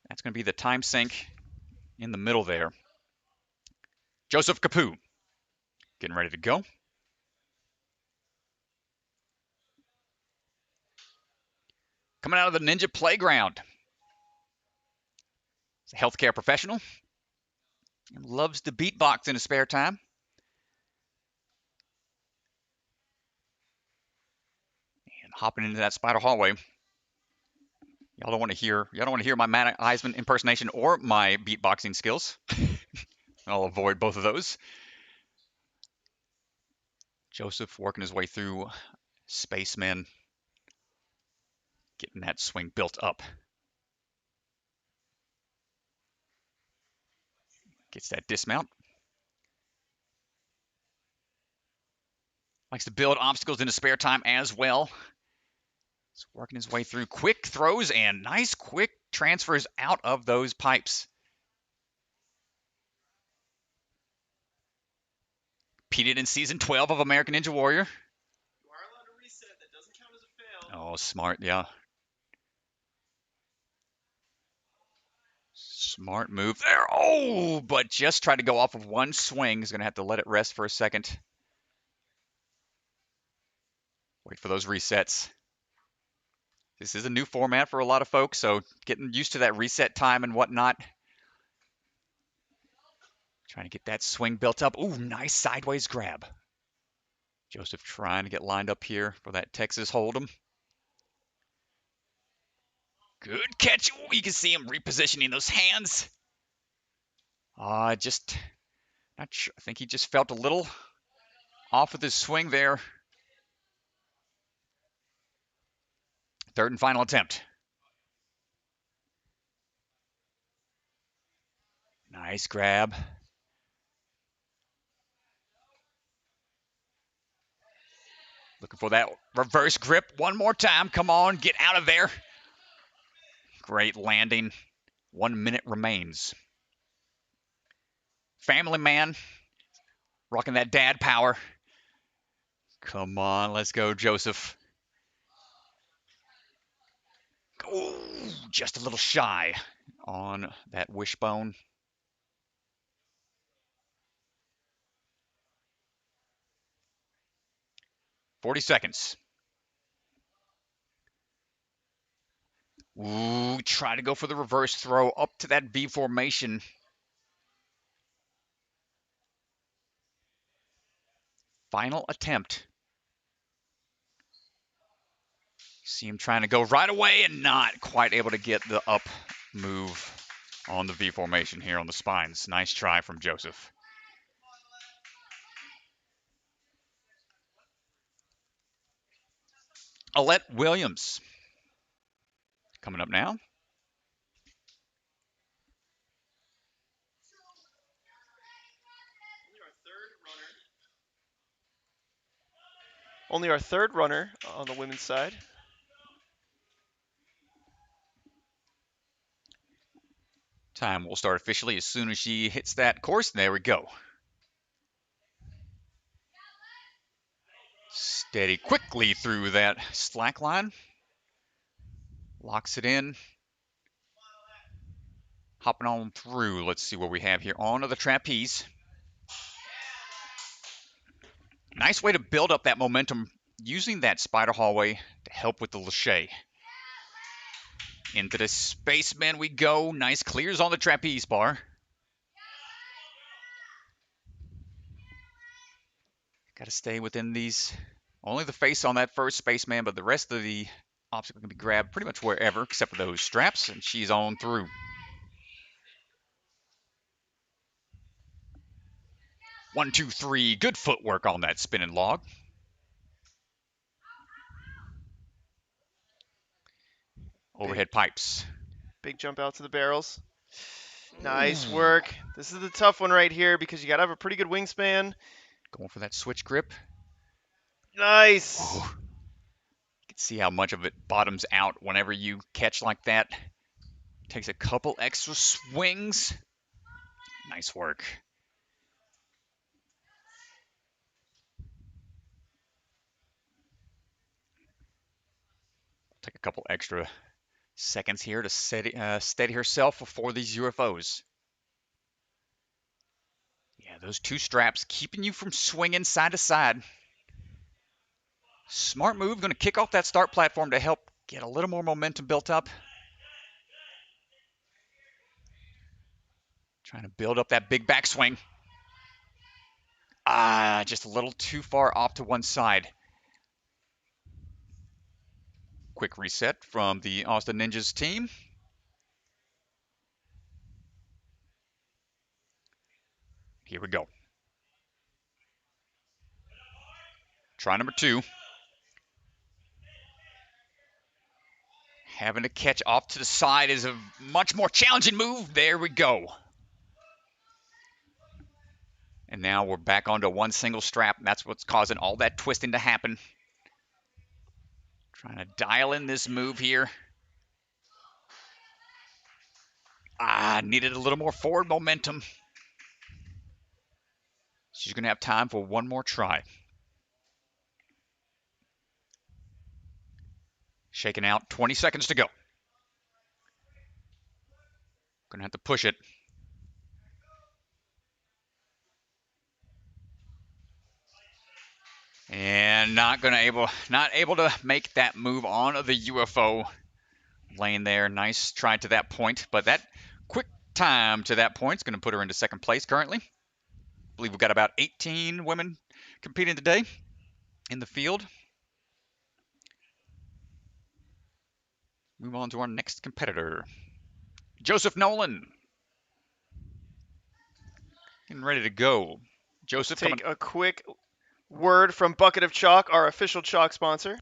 That's going to be the time sink in the middle there. Joseph Kepoo getting ready to go. Coming out of the Ninja Playground. He's a healthcare professional and loves to beatbox in his spare time. And hopping into that spider hallway. Y'all don't want to hear my Matt Eisman impersonation or my beatboxing skills. I'll avoid both of those. Joseph working his way through Spaceman, getting that swing built up. Gets that dismount. Likes to build obstacles in his spare time as well. He's working his way through quick throws and nice quick transfers out of those pipes. Competed in season 12 of American Ninja Warrior. You are allowed to reset. That doesn't count as a fail. Oh, smart, yeah. Smart move there. Oh, but just tried to go off of one swing. He's going to have to let it rest for a second. Wait for those resets. This is a new format for a lot of folks, so getting used to that reset time and whatnot. Trying to get that swing built up. Ooh, nice sideways grab. Joseph trying to get lined up here for that Texas Hold'em. Good catch. Ooh, you can see him repositioning those hands. Just not sure. I think he just felt a little off with his swing there. Third and final attempt. Nice grab. Looking for that reverse grip one more time. Come on, get out of there. Great landing. 1 minute remains. Family man. Rocking that dad power. Come on, let's go, Joseph. Ooh, just a little shy on that wishbone. 40 seconds. Ooh, try to go for the reverse throw up to that V formation. Final attempt. See him trying to go right away and not quite able to get the up move on the V formation here on the spines. Nice try from Joseph. Alette Williams coming up now. Only our third runner on the women's side. Time will start officially as soon as she hits that course. There we go. Steady quickly through that slack line. Locks it in. Hopping on through. Let's see what we have here. Onto the trapeze. Nice way to build up that momentum using that spider hallway to help with the lache. Into the spaceman we go. Nice clears on the trapeze bar. Got to stay within these. Only the face on that first spaceman, but the rest of the obstacle can be grabbed pretty much wherever except for those straps, and she's on through. 1, 2, 3. Good footwork on that spinning log. Overhead pipes. Big jump out to the barrels. Nice work. This is the tough one right here because you got to have a pretty good wingspan. Going for that switch grip. Nice. Oh. You can see how much of it bottoms out whenever you catch like that. Takes a couple extra swings. Nice work. Take a couple extra seconds here to steady herself before these UFOs. Yeah, those two straps keeping you from swinging side to side. Smart move. Going to kick off that start platform to help get a little more momentum built up. Trying to build up that big backswing. Just a little too far off to one side. Quick reset from the Austin Ninjas team. Here we go. Try number 2. Having to catch off to the side is a much more challenging move. There we go. And now we're back onto one single strap. And that's what's causing all that twisting to happen. Trying to dial in this move here. Needed a little more forward momentum. She's going to have time for one more try. Shaking out, 20 seconds to go. Going to have to push it. And not able to make that move on the UFO lane there. Nice try to that point, but that quick time to that point is going to put her into second place currently. I believe we've got about 18 women competing today in the field. Move on to our next competitor, Joseph Nolan. Getting ready to go. Joseph, Take a quick word from Bucket of Chalk, our official chalk sponsor.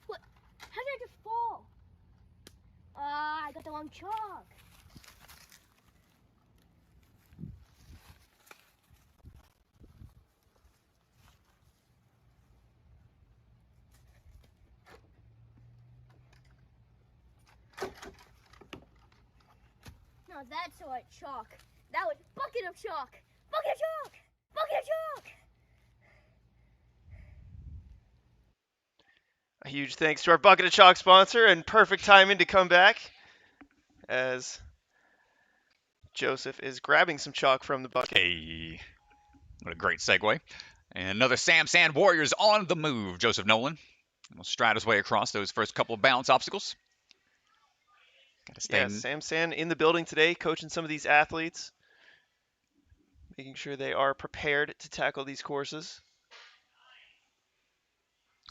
What? How did I just fall? I got the wrong chalk. No, that's not chalk. That was bucket of chalk. Bucket of chalk. Bucket of chalk. A huge thanks to our Bucket of Chalk sponsor, and perfect timing to come back as Joseph is grabbing some chalk from the bucket. Hey. What a great segue. And another Sam Sand Warriors on the move. Joseph Nolan will stride his way across those first couple of balance obstacles. Gotta stay Yeah, Sam Sand in the building today, coaching some of these athletes, making sure they are prepared to tackle these courses.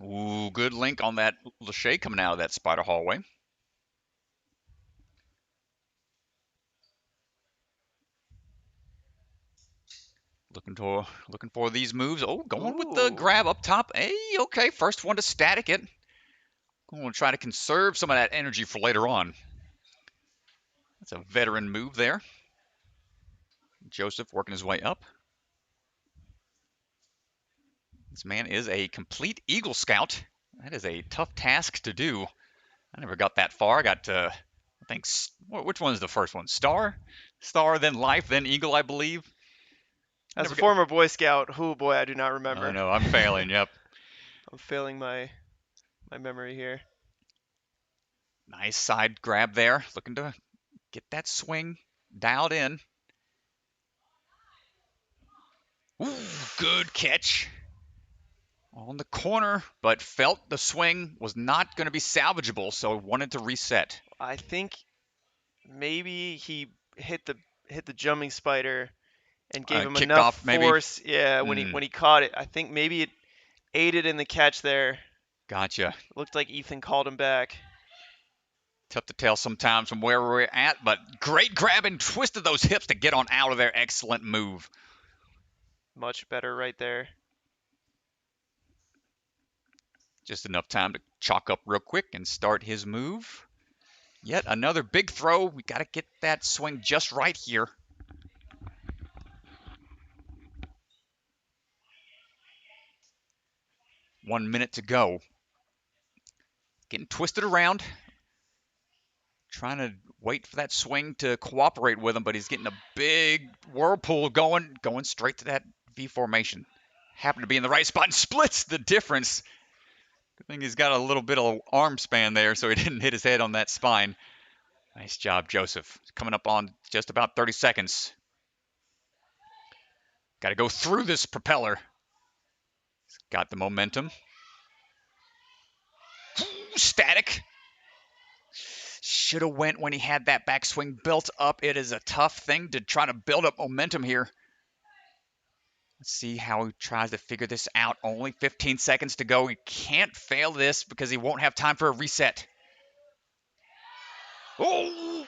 Ooh, good link on that Lachey coming out of that spider hallway. Looking for these moves. Oh, going with the grab up top. Hey, okay, first one to static it. Going to try to conserve some of that energy for later on. That's a veteran move there. Joseph working his way up. This man is a complete Eagle Scout. That is a tough task to do. I never got that far. I got, I think, which one is the first one? Star, then Life, then Eagle, I believe. As a former Boy Scout, oh boy, I do not remember. I know, I'm failing, yep. I'm failing my memory here. Nice side grab there. Looking to get that swing dialed in. Ooh, good catch. On the corner, but felt the swing was not going to be salvageable, so wanted to reset. I think maybe he hit the jumping spider and gave him enough force. Maybe? Yeah, when he caught it. I think maybe it aided in the catch there. Gotcha. Looked like Ethan called him back. Tough to tell sometimes from where we're at, but great grab and twisted those hips to get on out of there. Excellent move. Much better right there. Just enough time to chalk up real quick and start his move. Yet another big throw. We got to get that swing just right here. One minute to go. Getting twisted around. Trying to wait for that swing to cooperate with him, but he's getting a big whirlpool going straight to that V formation. Happened to be in the right spot and splits the difference. Good thing he's got a little bit of arm span there, so he didn't hit his head on that spine. Nice job, Joseph. Coming up on just about 30 seconds. Got to go through this propeller. He's got the momentum. Static. Should have went when he had that backswing built up. It is a tough thing to try to build up momentum here. Let's see how he tries to figure this out. Only 15 seconds to go. He can't fail this because he won't have time for a reset. Oh,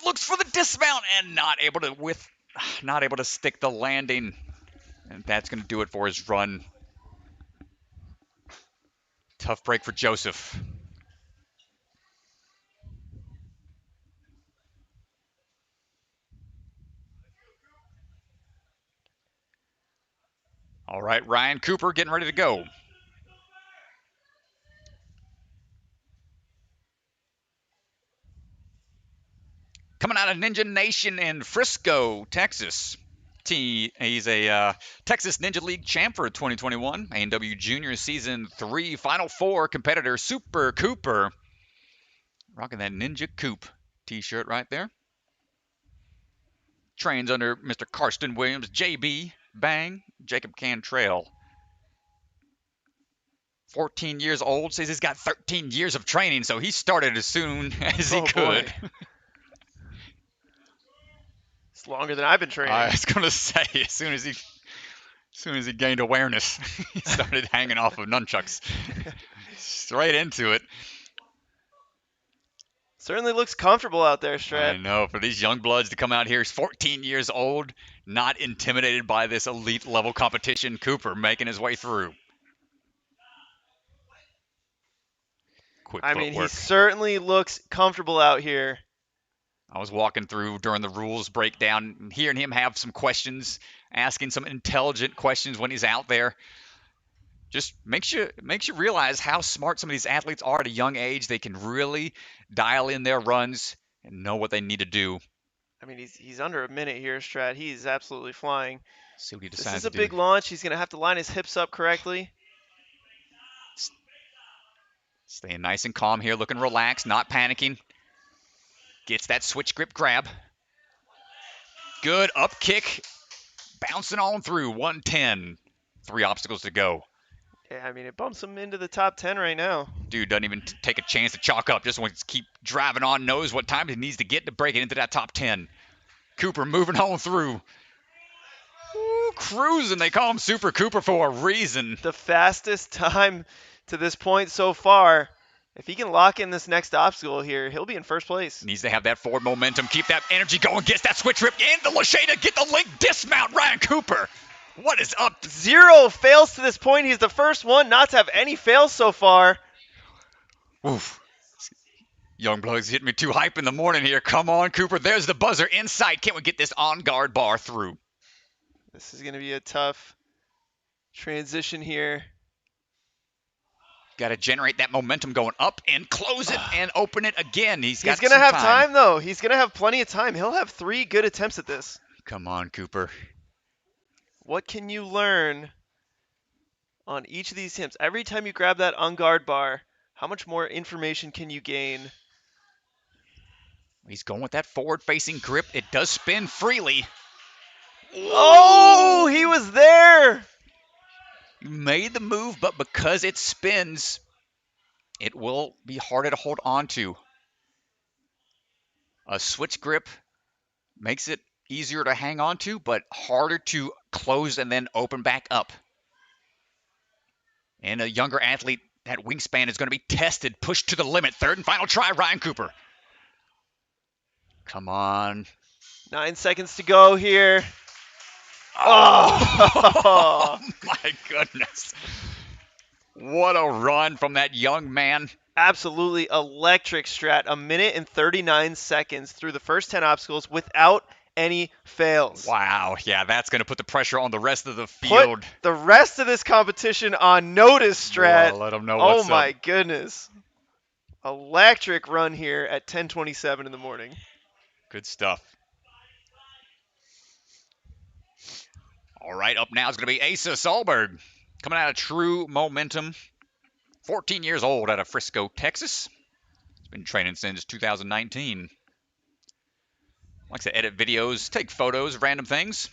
looks for the dismount and not able to stick the landing. And that's going to do it for his run. Tough break for Joseph. All right, Ryan Cooper getting ready to go. Coming out of Ninja Nation in Frisco, Texas. He's a Texas Ninja League champ for 2021. A&W Junior Season 3 Final Four competitor, Super Cooper. Rocking that Ninja Coop t-shirt right there. Trains under Mr. Karsten Williams, JB Bang, Jacob Cantrell. 14 years old, says he's got 13 years of training, so he started as soon as he could. It's longer than I've been training. I was going to say, as soon as he gained awareness, he started hanging off of nunchucks. Straight into it. Certainly looks comfortable out there, Strat. I know. For these young bloods to come out here, he's 14 years old, not intimidated by this elite level competition. Cooper making his way through. Quick footwork. He certainly looks comfortable out here. I was walking through during the rules breakdown and hearing him have some questions, asking some intelligent questions when he's out there. Just makes you realize how smart some of these athletes are at a young age. They can really dial in their runs and know what they need to do. He's under a minute here, Strat. He's absolutely flying. See what he decides to do. This is a big launch. He's going to have to line his hips up correctly. Staying nice and calm here, looking relaxed, not panicking. Gets that switch grip grab. Good up kick. bouncing on through 110. 3 obstacles to go. Yeah, I mean, it bumps him into the top 10 right now. Dude doesn't even take a chance to chalk up. Just wants to keep driving on, knows what time he needs to get to break it into that top 10. Cooper moving on through. Ooh, cruising. They call him Super Cooper for a reason. The fastest time to this point so far. If he can lock in this next obstacle here, he'll be in first place. Needs to have that forward momentum, keep that energy going, gets that switch rip into Lachey to get the link, dismount Ryan Cooper. What is up? 0 fails to this point. He's the first one not to have any fails so far. Oof. Youngblood's hitting me too hype in the morning here. Come on, Cooper. There's the buzzer inside. Can't we get this on-guard bar through? This is going to be a tough transition here. Got to generate that momentum going up and close it and open it again. He's going to have time, though. He's going to have plenty of time. He'll have 3 good attempts at this. Come on, Cooper. What can you learn on each of these attempts? Every time you grab that on-guard bar, how much more information can you gain? He's going with that forward-facing grip. It does spin freely. Oh, he was there. You made the move, but because it spins, it will be harder to hold on to. A switch grip makes it easier to hang on to, but harder to close and then open back up. And a younger athlete, that wingspan is going to be tested, pushed to the limit. Third and final try, Ryan Cooper. Come on. 9 seconds to go here. Oh, my goodness. What a run from that young man. Absolutely electric strat. 1 minute and 39 seconds through the first 10 obstacles without any fails. Wow. Yeah, that's going to put the pressure on the rest of the field. Put the rest of this competition on notice, Strat. Well, let them know what's oh, my up. goodness. Electric run here at 10:27 in the morning. Good stuff. All right, up now is going to be Asa Solberg, coming out of True Momentum. 14 years old out of Frisco, Texas. He's been training since 2019. Likes to edit videos, take photos, random things.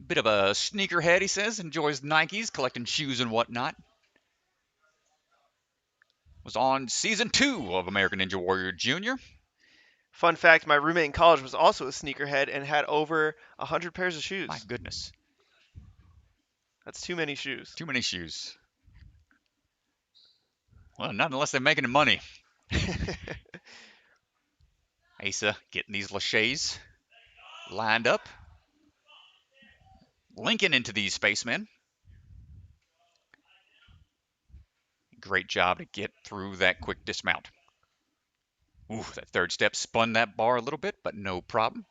Bit of a sneakerhead, he says. Enjoys Nikes, collecting shoes and whatnot. Was on season 2 of American Ninja Warrior Jr. Fun fact, my roommate in college was also a sneakerhead and had over 100 pairs of shoes. My goodness. That's too many shoes. Too many shoes. Well, not unless they're making money. Asa getting these laches lined up. Linking into these spacemen. Great job to get through that quick dismount. Ooh, that third step spun that bar a little bit, but no problem.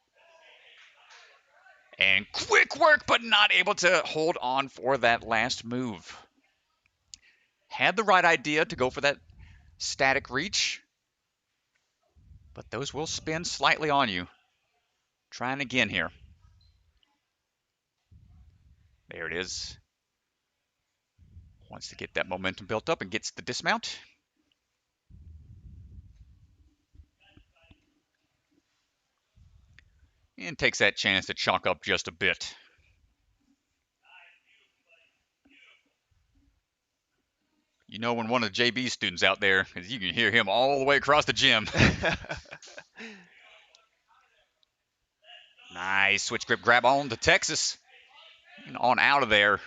And quick work, but not able to hold on for that last move. Had the right idea to go for that static reach, but those will spin slightly on you. Trying again here. There it is. Wants to get that momentum built up and gets the dismount. And takes that chance to chalk up just a bit. You know when one of the JB students out there, because you can hear him all the way across the gym. Nice switch grip grab on to Texas. And on out of there.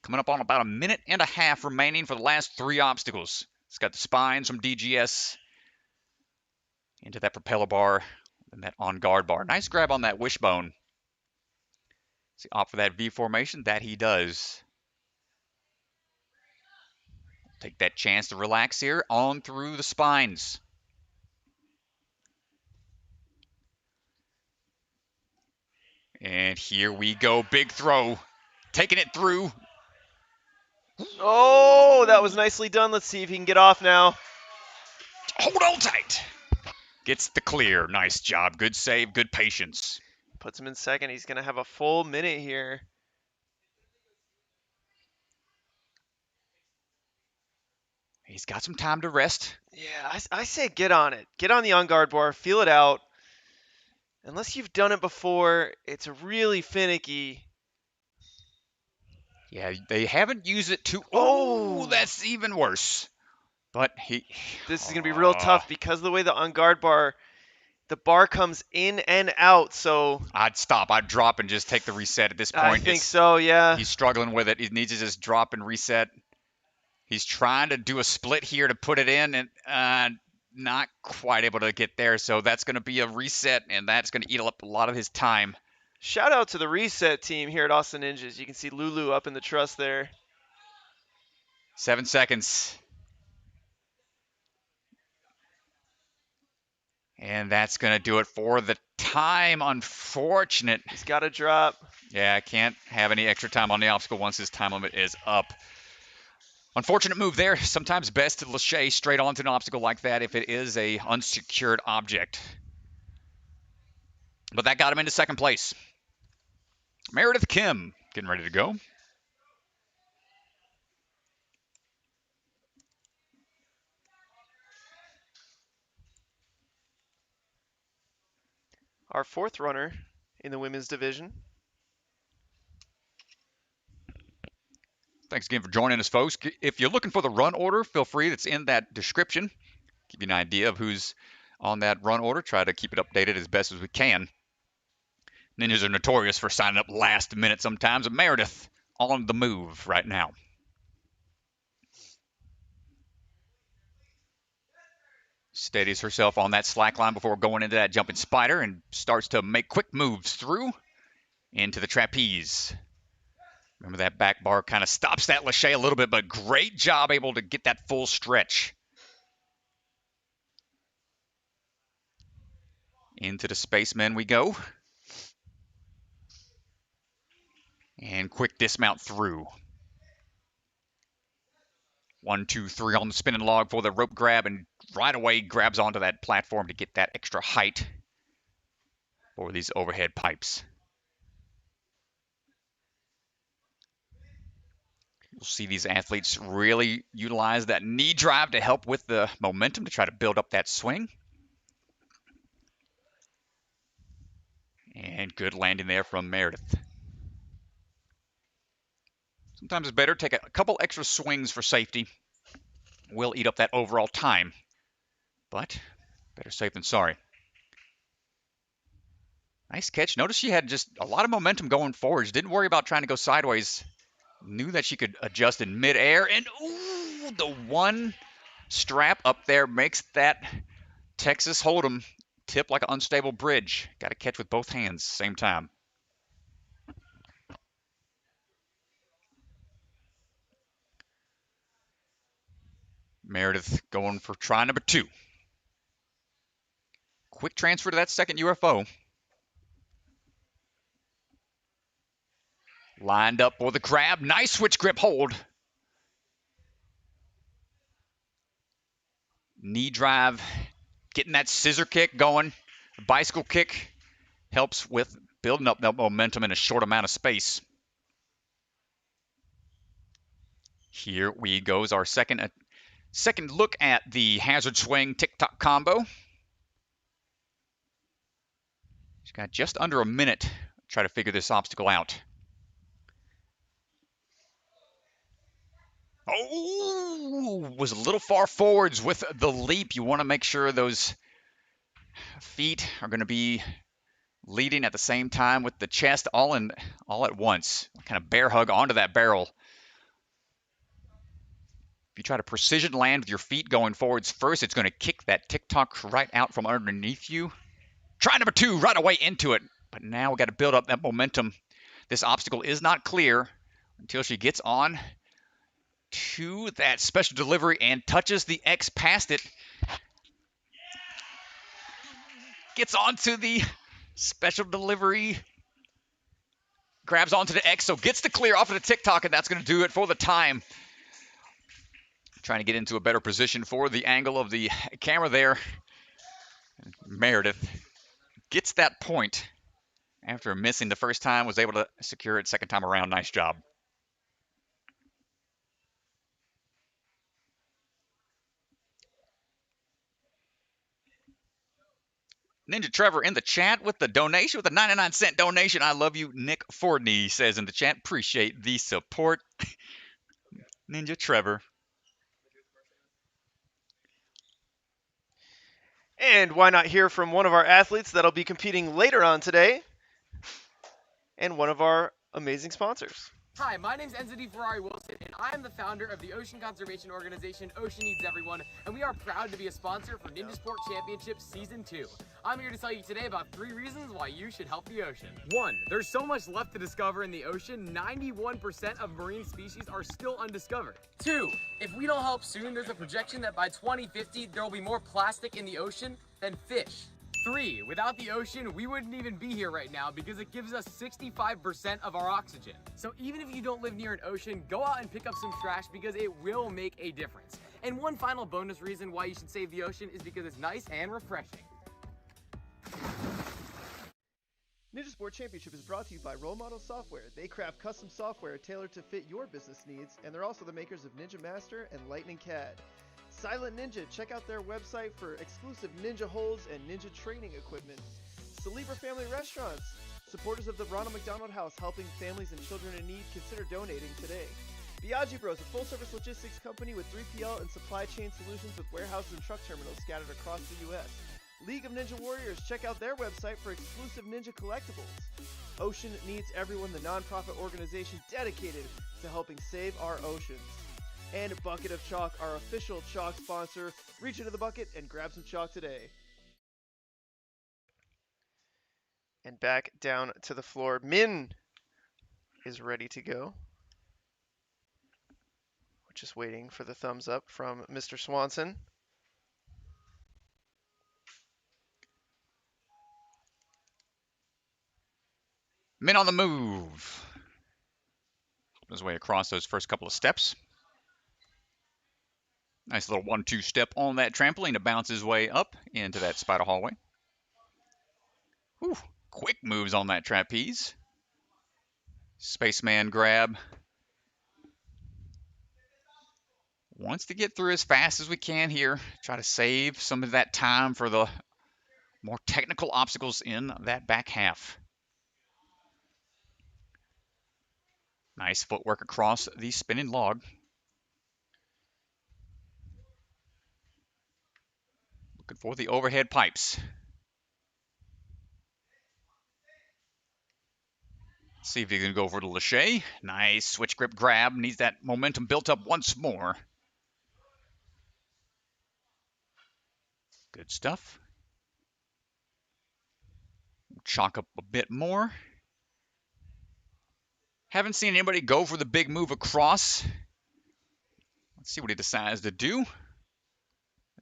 Coming up on about 1.5 minutes remaining for the last 3 obstacles. It's got the spines from DGS into that propeller bar and that on-guard bar. Nice grab on that wishbone. See, opt for that V formation. That he does. Take that chance to relax here on through the spines. And here we go. Big throw. Taking it through. Oh, that was nicely done. Let's see if he can get off now. Hold on tight. Gets the clear. Nice job. Good save. Good patience. Puts him in second. He's going to have a full minute here. He's got some time to rest. Yeah, I say get on it. Get on the on-guard bar. Feel it out. Unless you've done it before, it's really finicky. Yeah, they haven't used it too. Oh! Oh, that's even worse. But This is going to be real tough because of the way the on-guard bar, the bar comes in and out, so... I'd stop. I'd drop and just take the reset at this I point. think so, yeah. He's struggling with it. He needs to just drop and reset. He's trying to do a split here to put it in, and not quite able to get there. So that's going to be a reset, and that's going to eat up a lot of his time. Shout out to the reset team here at Austin Ninjas. You can see Lulu up in the truss there. 7 seconds. And that's going to do it for the time. Unfortunate. He's got to drop. Yeah, I can't have any extra time on the obstacle once his time limit is up. Unfortunate move there. Sometimes best to lâcher straight onto an obstacle like that if it is a unsecured object. But that got him into second place. Meredith Kim getting ready to go. Our fourth runner in the women's division. Thanks again for joining us, folks. If you're looking for the run order, feel free. It's in that description. Give you an idea of who's on that run order. Try to keep it updated as best as we can. Ninjas are notorious for signing up last minute sometimes. Meredith on the move right now. Steadies herself on that slack line before going into that jumping spider and starts to make quick moves through into the trapeze. Remember that back bar kind of stops that lâcher a little bit, but great job able to get that full stretch. Into the spacemen we go. And quick dismount through. 1, 2, 3 on the spinning log for the rope grab, and right away grabs onto that platform to get that extra height for these overhead pipes. You'll see these athletes really utilize that knee drive to help with the momentum to try to build up that swing. And good landing there from Meredith. Sometimes it's better to take a couple extra swings for safety. Will eat up that overall time, but better safe than sorry. Nice catch. Notice she had just a lot of momentum going forwards. Didn't worry about trying to go sideways. Knew that she could adjust in midair, and ooh, the one strap up there makes that Texas Hold'em tip like an unstable bridge. Got to catch with both hands same time. Meredith going for try number 2. Quick transfer to that second UFO. Lined up for the grab. Nice switch grip hold. Knee drive. Getting that scissor kick going. Bicycle kick helps with building up that momentum in a short amount of space. Here we goes our second look at the hazard swing tick-tock combo. She's got just under a minute to try to figure this obstacle out. Oh, was a little far forwards with the leap. You want to make sure those feet are going to be leading at the same time with the chest all at once. Kind of bear hug onto that barrel. If you try to precision land with your feet going forwards first, it's going to kick that tick-tock right out from underneath you. Try number 2 right away into it. But now we've got to build up that momentum. This obstacle is not clear until she gets on to that special delivery and touches the X past it. Gets onto the special delivery. Grabs onto the X, so gets the clear off of the tick-tock, and that's going to do it for the time. Trying to get into a better position for the angle of the camera there. Meredith gets that point after missing the first time, was able to secure it second time around. Nice job. Ninja Trevor in the chat with the donation, with the 99-cent donation. I love you, Nick Fordney says in the chat. Appreciate the support. Ninja Trevor. And why not hear from one of our athletes that'll be competing later on today and one of our amazing sponsors. Hi, my name's Enzo D. Ferrari Wilson, and I am the founder of the ocean conservation organization Ocean Needs Everyone, and we are proud to be a sponsor for Ninja Sport Championship Season 2. I'm here to tell you today about 3 reasons why you should help the ocean. 1. There's so much left to discover in the ocean, 91% of marine species are still undiscovered. 2. If we don't help soon, there's a projection that by 2050, there will be more plastic in the ocean than fish. 3. Without the ocean, we wouldn't even be here right now because it gives us 65% of our oxygen. So even if you don't live near an ocean, go out and pick up some trash because it will make a difference. And one final bonus reason why you should save the ocean is because it's nice and refreshing. Ninja Sport Championship is brought to you by Role Model Software. They craft custom software tailored to fit your business needs, and they're also the makers of Ninja Master and Lightning CAD. Silent Ninja, check out their website for exclusive ninja holds and ninja training equipment. Celebra Family Restaurants, supporters of the Ronald McDonald House, helping families and children in need. Consider donating today. Biagi Bros, a full-service logistics company with 3PL and supply chain solutions with warehouses and truck terminals scattered across the U.S. League of Ninja Warriors, check out their website for exclusive ninja collectibles. Ocean Needs Everyone, the nonprofit organization dedicated to helping save our oceans. And Bucket of Chalk, our official chalk sponsor. Reach into the bucket and grab some chalk today. And back down to the floor. Minh is ready to go. We're just waiting for the thumbs up from Mr. Swanson. Minh on the move. His way across those first couple of steps. Nice little 1-2 step on that trampoline to bounce his way up into that spider hallway. Whew, quick moves on that trapeze. Spaceman grab. Wants to get through as fast as we can here. Try to save some of that time for the more technical obstacles in that back half. Nice footwork across the spinning log. Looking for the overhead pipes. See if he can go for the Lachey. Nice switch grip grab. Needs that momentum built up once more. Good stuff. Chalk up a bit more. Haven't seen anybody go for the big move across. Let's see what he decides to do.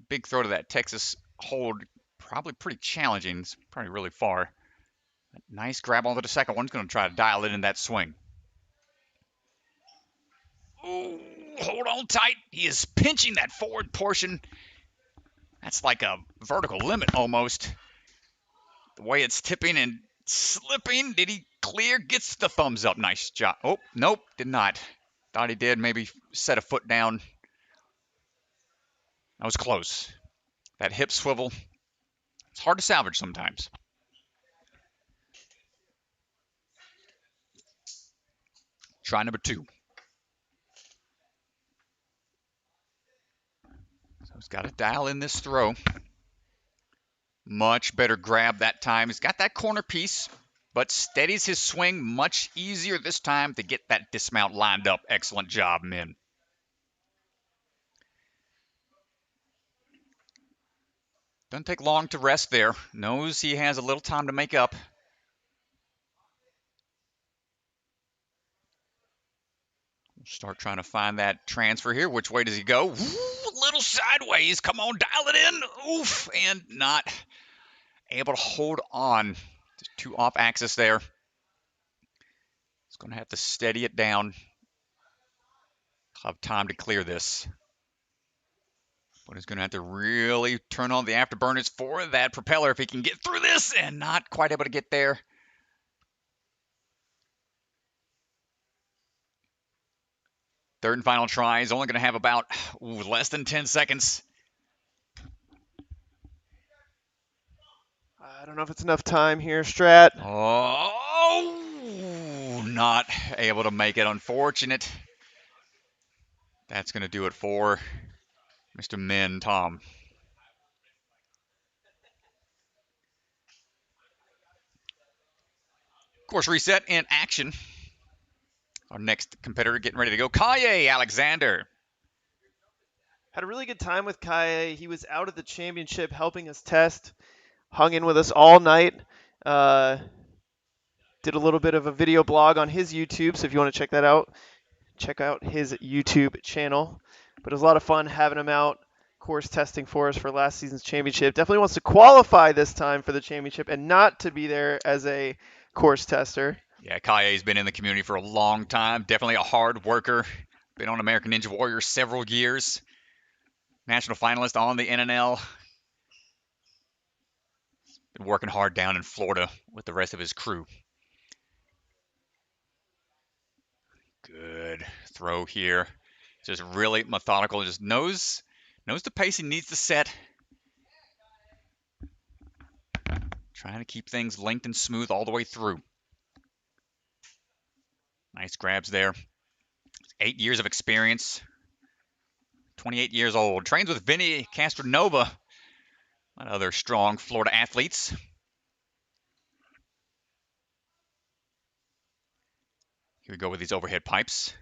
Big throw to that Texas hold, probably pretty challenging. It's probably really far. Nice grab onto the second one. He's going to try to dial it in that swing. Ooh, hold on tight. He is pinching that forward portion. That's like a vertical limit almost. The way it's tipping and slipping. Did he clear? Gets the thumbs up. Nice job. Oh, nope, did not. Thought he did. Maybe set a foot down. That was close. That hip swivel, it's hard to salvage sometimes. Try number 2. So he's got to dial in this throw. Much better grab that time. He's got that corner piece, but steadies his swing much easier this time to get that dismount lined up. Excellent job, Minh. Doesn't take long to rest there. Knows he has a little time to make up. We'll start trying to find that transfer here. Which way does he go? Ooh, a little sideways. Come on, dial it in. Oof, and not able to hold on. Just too off axis there. He's going to have to steady it down. Have time to clear this. But he's going to have to really turn on the afterburners for that propeller if he can get through this, and not quite able to get there. Third and final try. He's only going to have about less than 10 seconds. I don't know if it's enough time here, Strat. Oh, not able to make it. Unfortunate. That's going to do it for Mr. Minh Tam. Course reset in action. Our next competitor getting ready to go, Kye Alexander. Had a really good time with Kye. He was out at the championship helping us test. Hung in with us all night. Did a little bit of a video blog on his YouTube, so if you want to check that out, check out his YouTube channel. But it was a lot of fun having him out course testing for us for last season's championship. Definitely wants to qualify this time for the championship and not to be there as a course tester. Yeah, Kye's been in the community for a long time. Definitely a hard worker. Been on American Ninja Warrior several years. National finalist on the NNL. Been working hard down in Florida with the rest of his crew. Good throw here. Just really methodical. Just knows the pace he needs to set. Trying to keep things linked and smooth all the way through. Nice grabs there. 8 years of experience. 28 years old. Trains with Vinny Castronova. Other strong Florida athletes. Here we go with these overhead pipes.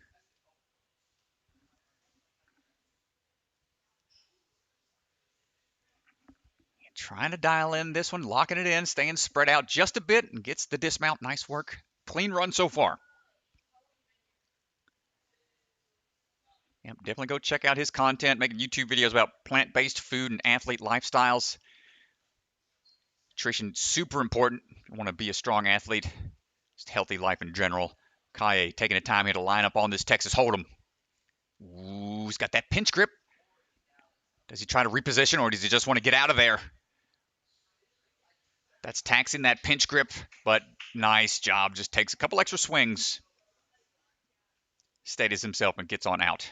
Trying to dial in this one, locking it in, staying spread out just a bit, and gets the dismount. Nice work. Clean run so far. Yep, definitely go check out his content, making YouTube videos about plant-based food and athlete lifestyles. Nutrition, super important. You want to be a strong athlete. Just healthy life in general. Kye taking the time here to line up on this Texas Hold'em. Ooh, he's got that pinch grip. Does he try to reposition, or does he just want to get out of there? That's taxing that pinch grip, but nice job. Just takes a couple extra swings. Steadies himself and gets on out.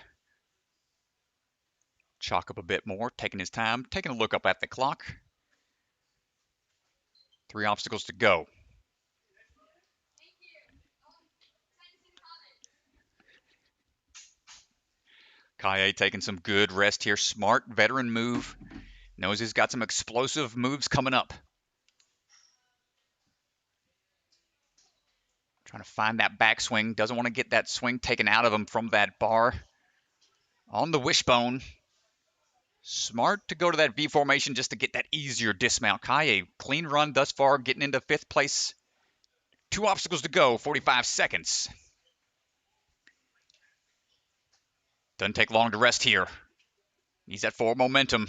Chalk up a bit more, taking his time, taking a look up at the clock. 3 obstacles to go. Kye taking some good rest here. Smart veteran move. Knows he's got some explosive moves coming up. Trying to find that backswing. Doesn't want to get that swing taken out of him from that bar. On the wishbone. Smart to go to that V formation just to get that easier dismount. Kye, clean run thus far, getting into 5th place. 2 obstacles to go, 45 seconds. Doesn't take long to rest here. Needs that forward momentum.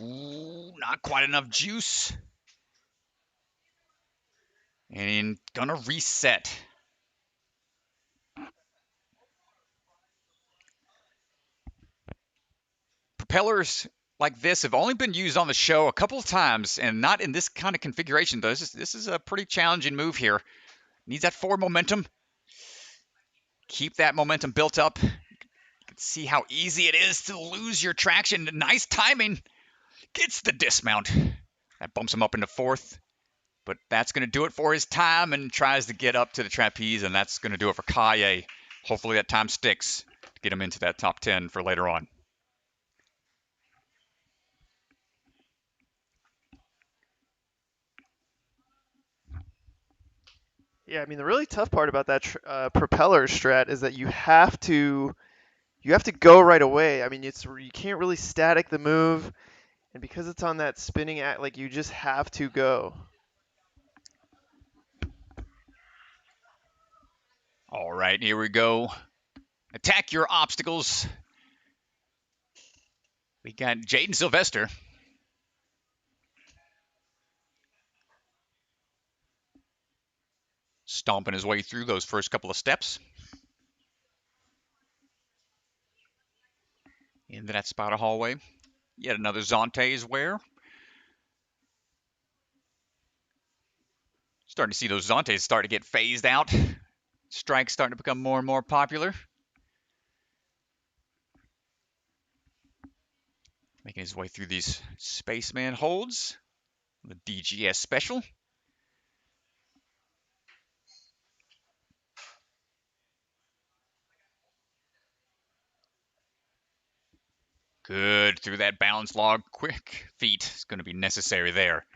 Ooh, not quite enough juice. And gonna reset. Propellers like this have only been used on the show a couple of times, and not in this kind of configuration. This is a pretty challenging move here. Needs that forward momentum. Keep that momentum built up. You can see how easy it is to lose your traction. Nice timing. Gets the dismount. That bumps him up into 4th. But that's going to do it for his time, and tries to get up to the trapeze, and that's going to do it for Kye. Hopefully that time sticks to get him into that top 10 for later on. Yeah, I mean the really tough part about that propeller strat is that you have to go right away. I mean you can't really static the move, and because it's on that spinning like you just have to go. All right, here we go. Attack your obstacles. We got Jaden Sylvester. Stomping his way through those first couple of steps. Into that spider hallway. Yet another Zonte's wear. Starting to see those Zontes start to get phased out. Strikes starting to become more and more popular. Making his way through these spaceman holds. The DGS special. Good through that balance log. Quick feet is going to be necessary there.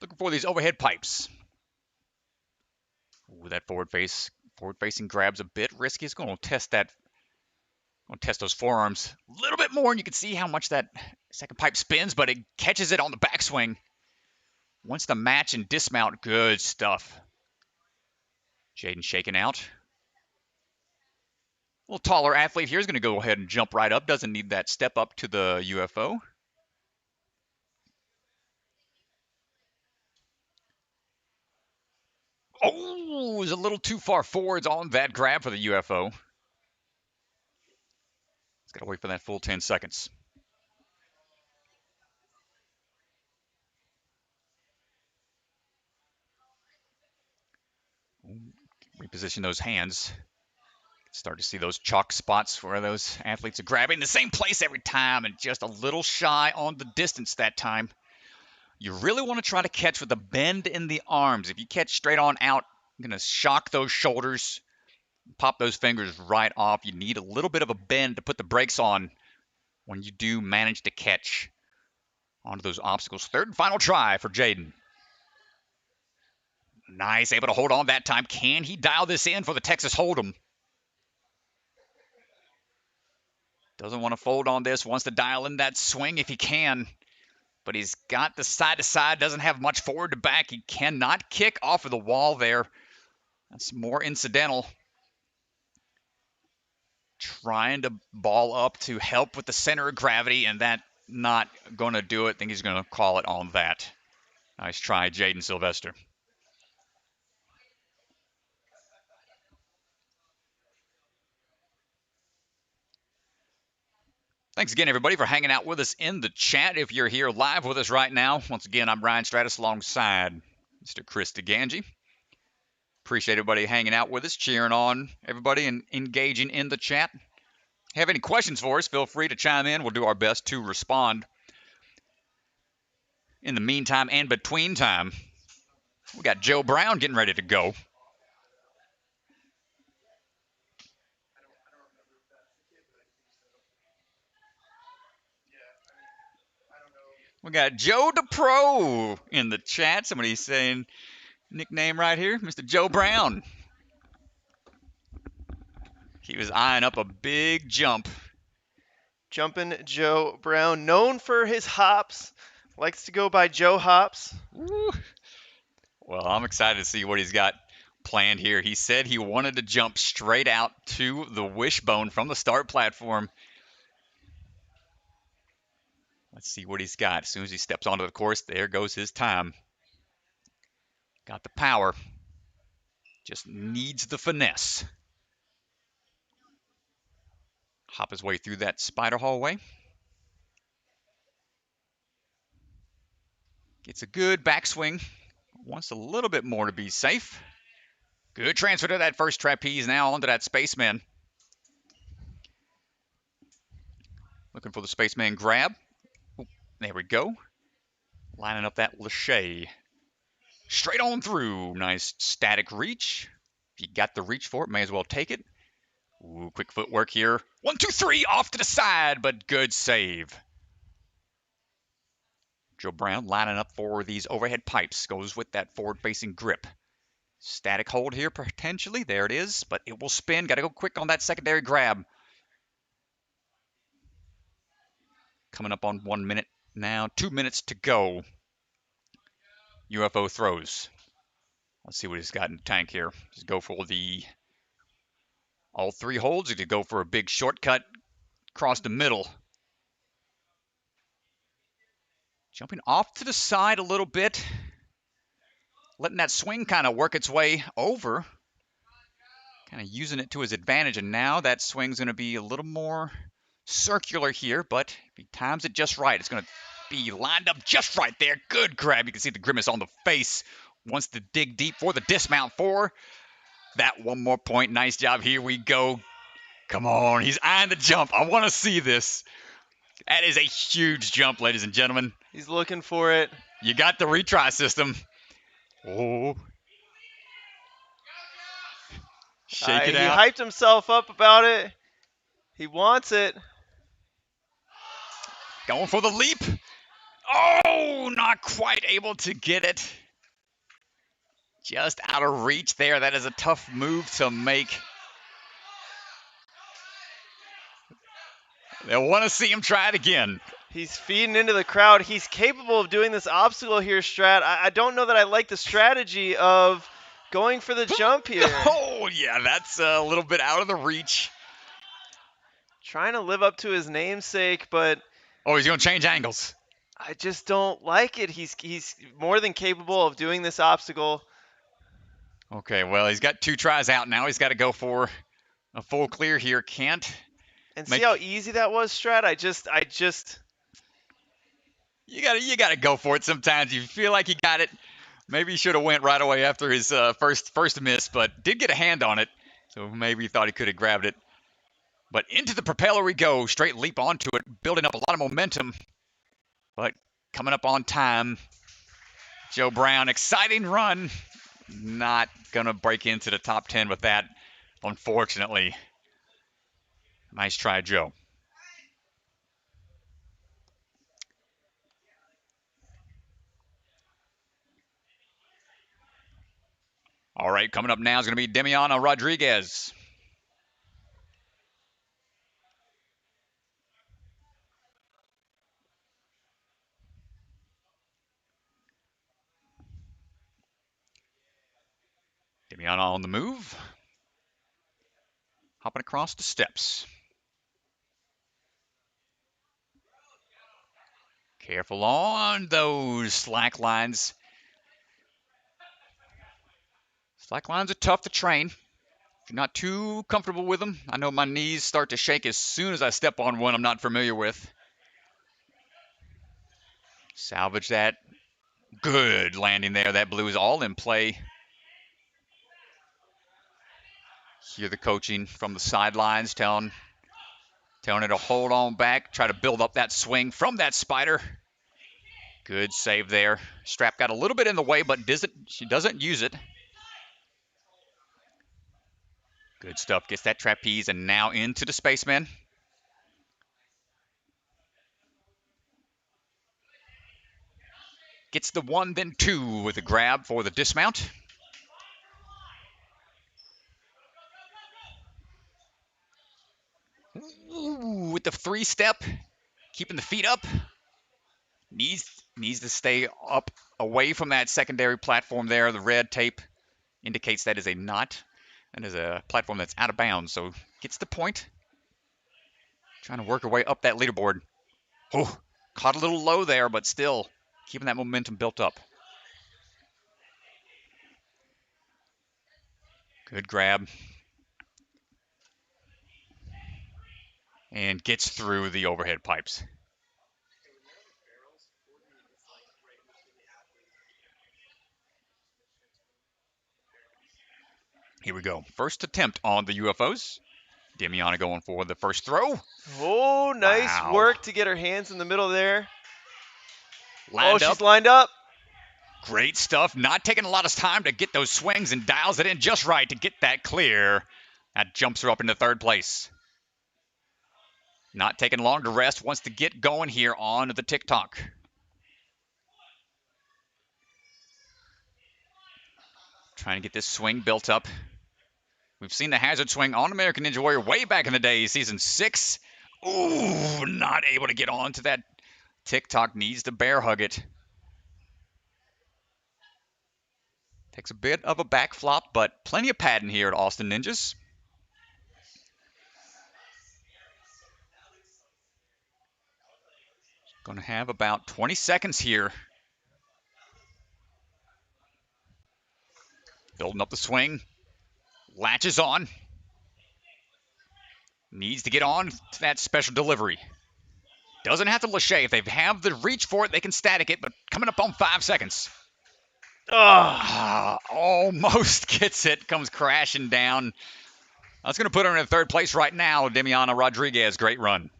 Looking for these overhead pipes. Ooh, that forward-facing grab's a bit risky. It's going to test that. Going to test those forearms a little bit more, and you can see how much that second pipe spins, but it catches it on the backswing. Wants to match and dismount. Good stuff. Jaden shaking out. A little taller athlete here is going to go ahead and jump right up. Doesn't need that step up to the UFO. Oh, was a little too far forwards on that grab for the UFO. It's got to wait for that full 10 seconds. Reposition those hands. Start to see those chalk spots where those athletes are grabbing the same place every time and just a little shy on the distance that time. You really want to try to catch with a bend in the arms. If you catch straight on out, you're going to shock those shoulders, pop those fingers right off. You need a little bit of a bend to put the brakes on when you do manage to catch onto those obstacles. Third and final try for Jaden. Nice, able to hold on that time. Can he dial this in for the Texas Hold'em? Doesn't want to fold on this. Wants to dial in that swing if he can. But he's got the side to side. Doesn't have much forward to back. He cannot kick off of the wall there. That's more incidental. Trying to ball up to help with the center of gravity, and that not going to do it. I think he's going to call it on that. Nice try, Jaden Sylvester. Thanks again, everybody, for hanging out with us in the chat. If you're here live with us right now, once again, I'm Ryan Stratus alongside Mr. Chris DeGangi. Appreciate everybody hanging out with us, cheering on everybody, and engaging in the chat. If you have any questions for us, feel free to chime in. We'll do our best to respond. In the meantime and between time, we got Joe Brown getting ready to go. We got Joe DePro in the chat. Somebody's saying nickname right here, Mr. Joe Brown. He was eyeing up a big jump. Jumpin' Joe Brown, known for his hops, likes to go by Joe Hops. Woo. Well, I'm excited to see what he's got planned here. He said he wanted to jump straight out to the wishbone from the start platform. Let's see what he's got. As soon as he steps onto the course, there goes his time. Got the power. Just needs the finesse. Hop his way through that spider hallway. Gets a good backswing. Wants a little bit more to be safe. Good transfer to that first trapeze. Now onto that spaceman. Looking for the spaceman grab. Ooh, there we go. Lining up that Lachey. Straight on through. Nice static reach. If you got the reach for it, may as well take it. Ooh, quick footwork here. 1, 2, 3, off to the side, but good save. Joe Brown lining up for these overhead pipes. Goes with that forward-facing grip. Static hold here, potentially. There it is, but it will spin. Got to go quick on that secondary grab. Coming up on 1 minute now. 2 minutes to go. UFO throws. Let's see what he's got in the tank here. Just go for the... all three holds. He could go for a big shortcut across the middle. Jumping off to the side a little bit. Letting that swing kind of work its way over. Kind of using it to his advantage. And now that swing's going to be a little more circular here. But if he times it just right, it's going to be lined up just right there. Good grab. You can see the grimace on the face. Wants to dig deep for the dismount for that one more point. Nice job. Here we go. Come on. He's eyeing the jump. I want to see this. That is a huge jump, ladies and gentlemen. He's looking for it. You got the retry system. Oh. Shake it out. He hyped himself up about it. He wants it. Going for the leap. Oh, not quite able to get it. Just out of reach there. That is a tough move to make. They'll want to see him try it again. He's feeding into the crowd. He's capable of doing this obstacle here, Strat. I don't know that I like the strategy of going for the jump here. Oh, yeah, that's a little bit out of the reach. Trying to live up to his namesake, but... Oh, he's going to change angles. I just don't like it. He's more than capable of doing this obstacle. Okay, well, he's got 2 tries out now. He's got to go for a full clear here. Can't. And see how easy that was, Strat? I just... You gotta go for it sometimes. You feel like you got it. Maybe he should have went right away after his first miss, but did get a hand on it. So maybe he thought he could have grabbed it. But into the propeller we go. Straight leap onto it, building up a lot of momentum. But coming up on time. Joe Brown, exciting run. Not gonna break into the top 10 with that, unfortunately. Nice try, Joe. All right, coming up now is going to be Demiana Rodriguez. Demiana on the move. Hopping across the steps. Careful on those slack lines. Slack lines are tough to train. If you're not too comfortable with them, I know my knees start to shake as soon as I step on one I'm not familiar with. Salvage that. Good landing there. That blue is all in play. Hear the coaching from the sidelines telling her to hold on back, try to build up that swing from that spider. Good save there. Strap got a little bit in the way, but she doesn't use it. Good stuff. Gets that trapeze and now into the spaceman. Gets the 1, then 2 with a grab for the dismount. Ooh, with the 3-step. Keeping the feet up. Needs to stay up away from that secondary platform there. The red tape indicates that is a knot. That is a platform that's out of bounds, so gets the point. Trying to work her way up that leaderboard. Oh, caught a little low there, but still keeping that momentum built up. Good grab. And gets through the overhead pipes. Here we go. First attempt on the UFOs. Demiana going for the first throw. Oh, nice work to get her hands in the middle there. She's lined up. Great stuff. Not taking a lot of time to get those swings and dials it in just right to get that clear. That jumps her up into 3rd place. Not taking long to rest. Wants to get going here on the TikTok. Trying to get this swing built up. We've seen the hazard swing on American Ninja Warrior way back in the day, season 6. Ooh, not able to get onto that TikTok. Needs to bear hug it. Takes a bit of a back flop, but plenty of padding here at Austin Ninjas. Going to have about 20 seconds here. Building up the swing. Latches on. Needs to get on to that special delivery. Doesn't have to lâcher. If they have the reach for it, they can static it, but coming up on 5 seconds. Almost gets it. Comes crashing down. That's going to put her in 3rd place right now. Demiana Rodriguez, great run.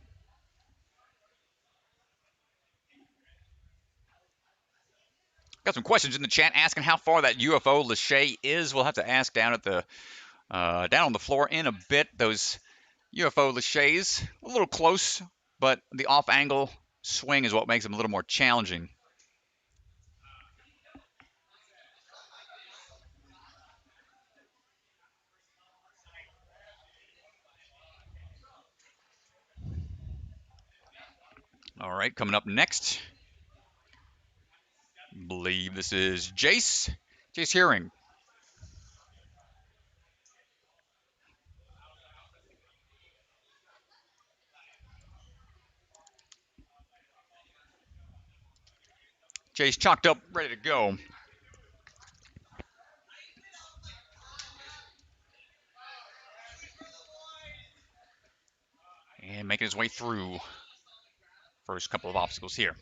Got some questions in the chat asking how far that UFO Lachey is. We'll have to ask down at the down on the floor in a bit. Those UFO Lacheys a little close, but the off-angle swing is what makes them a little more challenging. All right, coming up next, I believe this is Jace Heuring. Jace chalked up, ready to go. And making his way through first couple of obstacles here.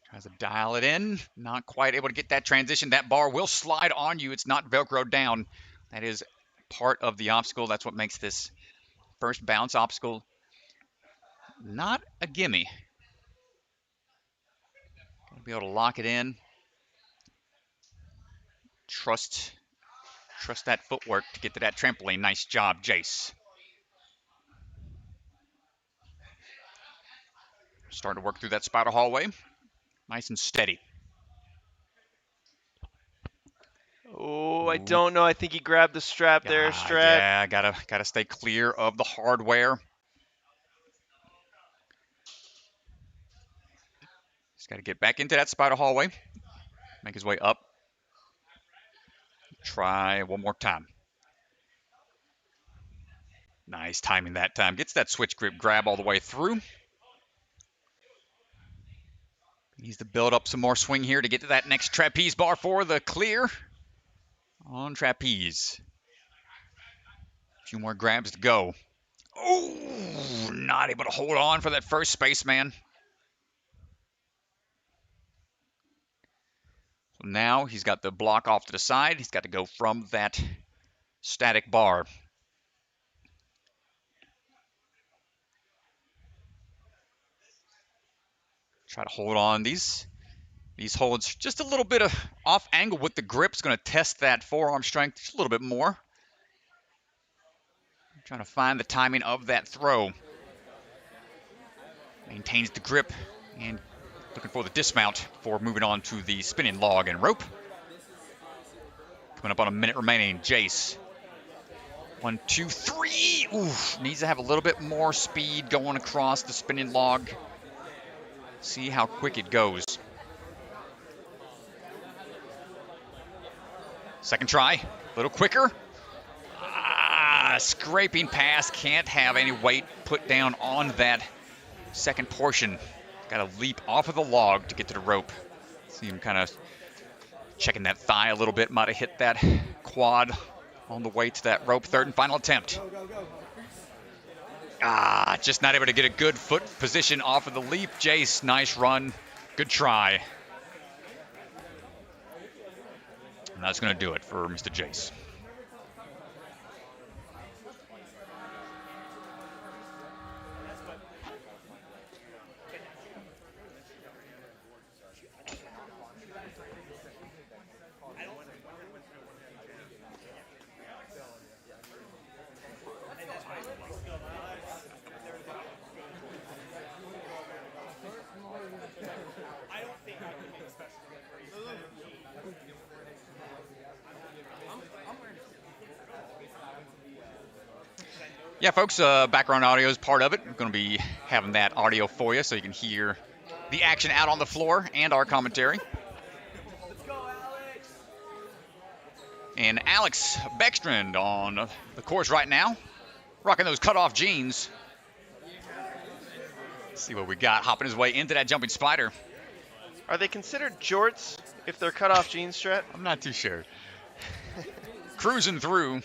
Tries to dial it in. Not quite able to get that transition. That bar will slide on you. It's not Velcroed down. That is part of the obstacle. That's what makes this first bounce obstacle not a gimme. Gotta be able to lock it in. Trust that footwork to get to that trampoline. Nice job, Jace. Starting to work through that spider hallway. Nice and steady. Oh, I don't know. I think he grabbed the strap there, Strat. Yeah, gotta stay clear of the hardware. He's got to get back into that spider hallway. Make his way up. Try one more time. Nice timing that time. Gets that switch grip grab all the way through. Needs to build up some more swing here to get to that next trapeze bar for the clear on trapeze. A few more grabs to go. Oh, not able to hold on for that first spaceman. So now he's got the block off to the side. He's got to go from that static bar. Try to hold on. These holds just a little bit of off angle with the grip. It's going to test that forearm strength just a little bit more. Trying to find the timing of that throw. Maintains the grip and looking for the dismount before moving on to the spinning log and rope. Coming up on a minute remaining. Jace. 1, 2, 3. Oof. Needs to have a little bit more speed going across the spinning log. See how quick it goes. Second try, a little quicker. Scraping pass, can't have any weight put down on that second portion. Got to leap off of the log to get to the rope. See him kind of checking that thigh a little bit. Might have hit that quad on the way to that rope. Third and final attempt. Just not able to get a good foot position off of the leap. Jace, nice run. Good try. And that's going to do it for Mr. Jace. Yeah, folks, background audio is part of it. I'm going to be having that audio for you so you can hear the action out on the floor and our commentary. Let's go, Alex! And Alex Beckstrand on the course right now, rocking those cutoff jeans. Let's see what we got, hopping his way into that jumping spider. Are they considered jorts if they're cut off jeans, Strat? I'm not too sure. Cruising through.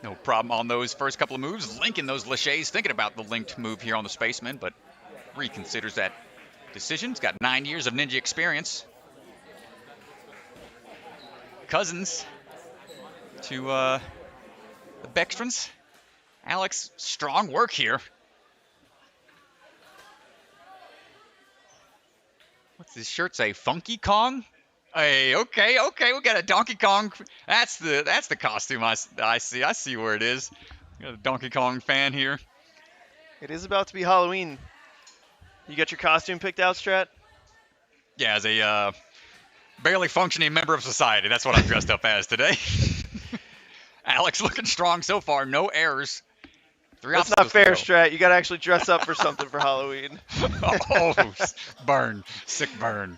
No problem on those first couple of moves. Linking those laches, thinking about the linked move here on the spaceman, but reconsiders that decision. He's got 9 years of ninja experience. Cousins to the Beckstrands. Alex, strong work here. What's his shirt say? Funky Kong? Hey, okay, we got a Donkey Kong. That's the costume I see. I see where it is. Got a Donkey Kong fan here. It is about to be Halloween. You got your costume picked out, Strat? Yeah, as a barely functioning member of society, that's what I'm dressed up as today. Alex looking strong so far, no errors. That's not fair, Strat. You got to actually dress up for something for Halloween. Oh, burn. Sick burn.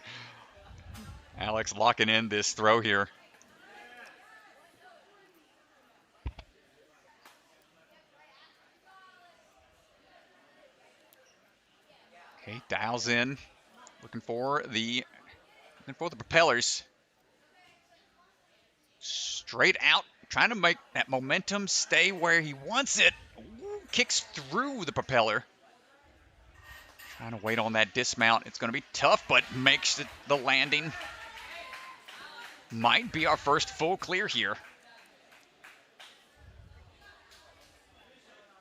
Alex locking in this throw here. Okay, dials in. Looking for the propellers. Straight out. Trying to make that momentum stay where he wants it. Ooh, kicks through the propeller. Trying to wait on that dismount. It's going to be tough, but makes it the landing. Might be our first full clear here.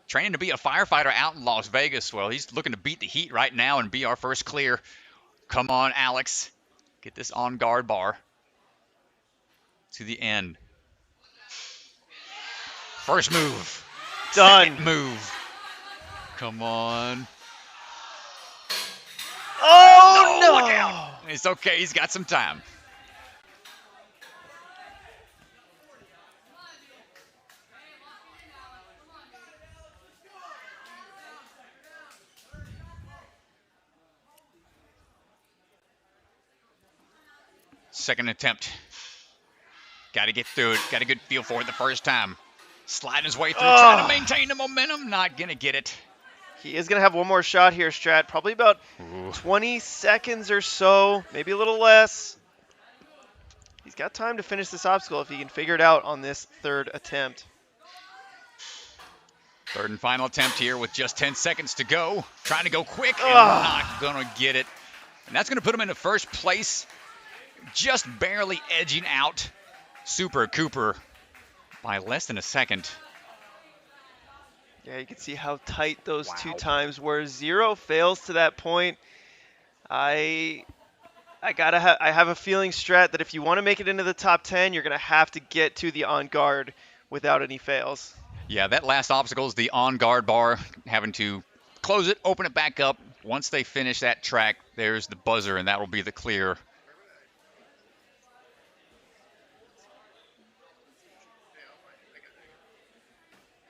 Training to be a firefighter out in Las Vegas. Well, he's looking to beat the heat right now and be our first clear. Come on, Alex. Get this on guard bar to the end. First move. Done. Second move. Come on. Oh, no! Look out. It's okay. He's got some time. Second attempt. Got to get through it. Got a good feel for it the first time. Sliding his way through, trying to maintain the momentum. Not going to get it. He is going to have one more shot here, Strat. Probably about 20 seconds or so, maybe a little less. He's got time to finish this obstacle if he can figure it out on this third attempt. Third and final attempt here with just 10 seconds to go. Trying to go quick and not going to get it. And that's going to put him into first place. Just barely edging out Super Cooper by less than a second. Yeah, you can see how tight those two times were. 0 fails to that point. I have a feeling, Strat, that if you want to make it into the top 10, you're going to have to get to the on guard without any fails. Yeah, that last obstacle is the on guard bar. Having to close it, open it back up. Once they finish that track, there's the buzzer, and that will be the clear.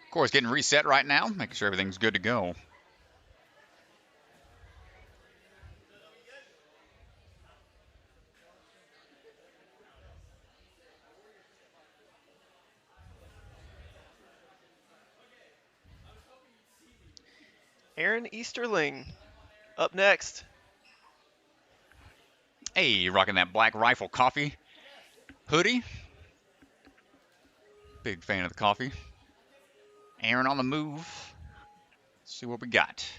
Of course, getting reset right now, making sure everything's good to go. Aaron Easterling up next. Hey, rocking that Black Rifle coffee hoodie. Big fan of the coffee. Aaron on the move. Let's see what we got.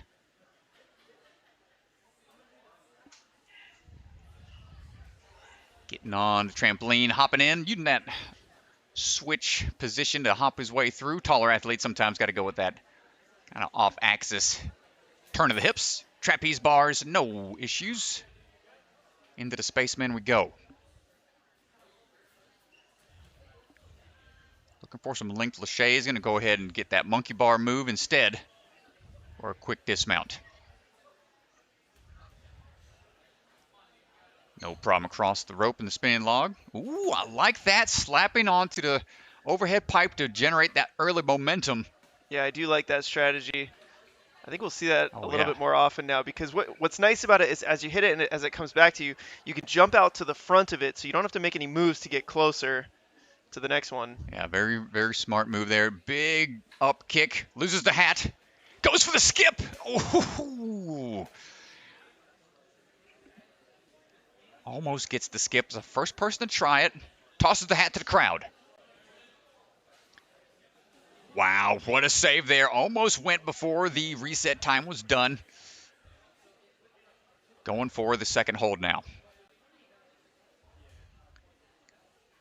Getting on the trampoline, hopping in, using that switch position to hop his way through. Taller athletes sometimes got to go with that kind of off-axis turn of the hips. Trapeze bars, no issues. Into the spaceman we go. Looking for some linked lache. Is going to go ahead and get that monkey bar move instead, or a quick dismount. No problem across the rope in the spinning log. Ooh, I like that. Slapping onto the overhead pipe to generate that early momentum. Yeah, I do like that strategy. I think we'll see that a little bit more often now, because what's nice about it is as you hit it and as it comes back to you, you can jump out to the front of it, so you don't have to make any moves to get closer to the next one. Yeah, very, very smart move there. Big up kick. Loses the hat. Goes for the skip. Ooh. Almost gets the skip. The first person to try it. Tosses the hat to the crowd. Wow, what a save there. Almost went before the reset time was done. Going for the second hold now.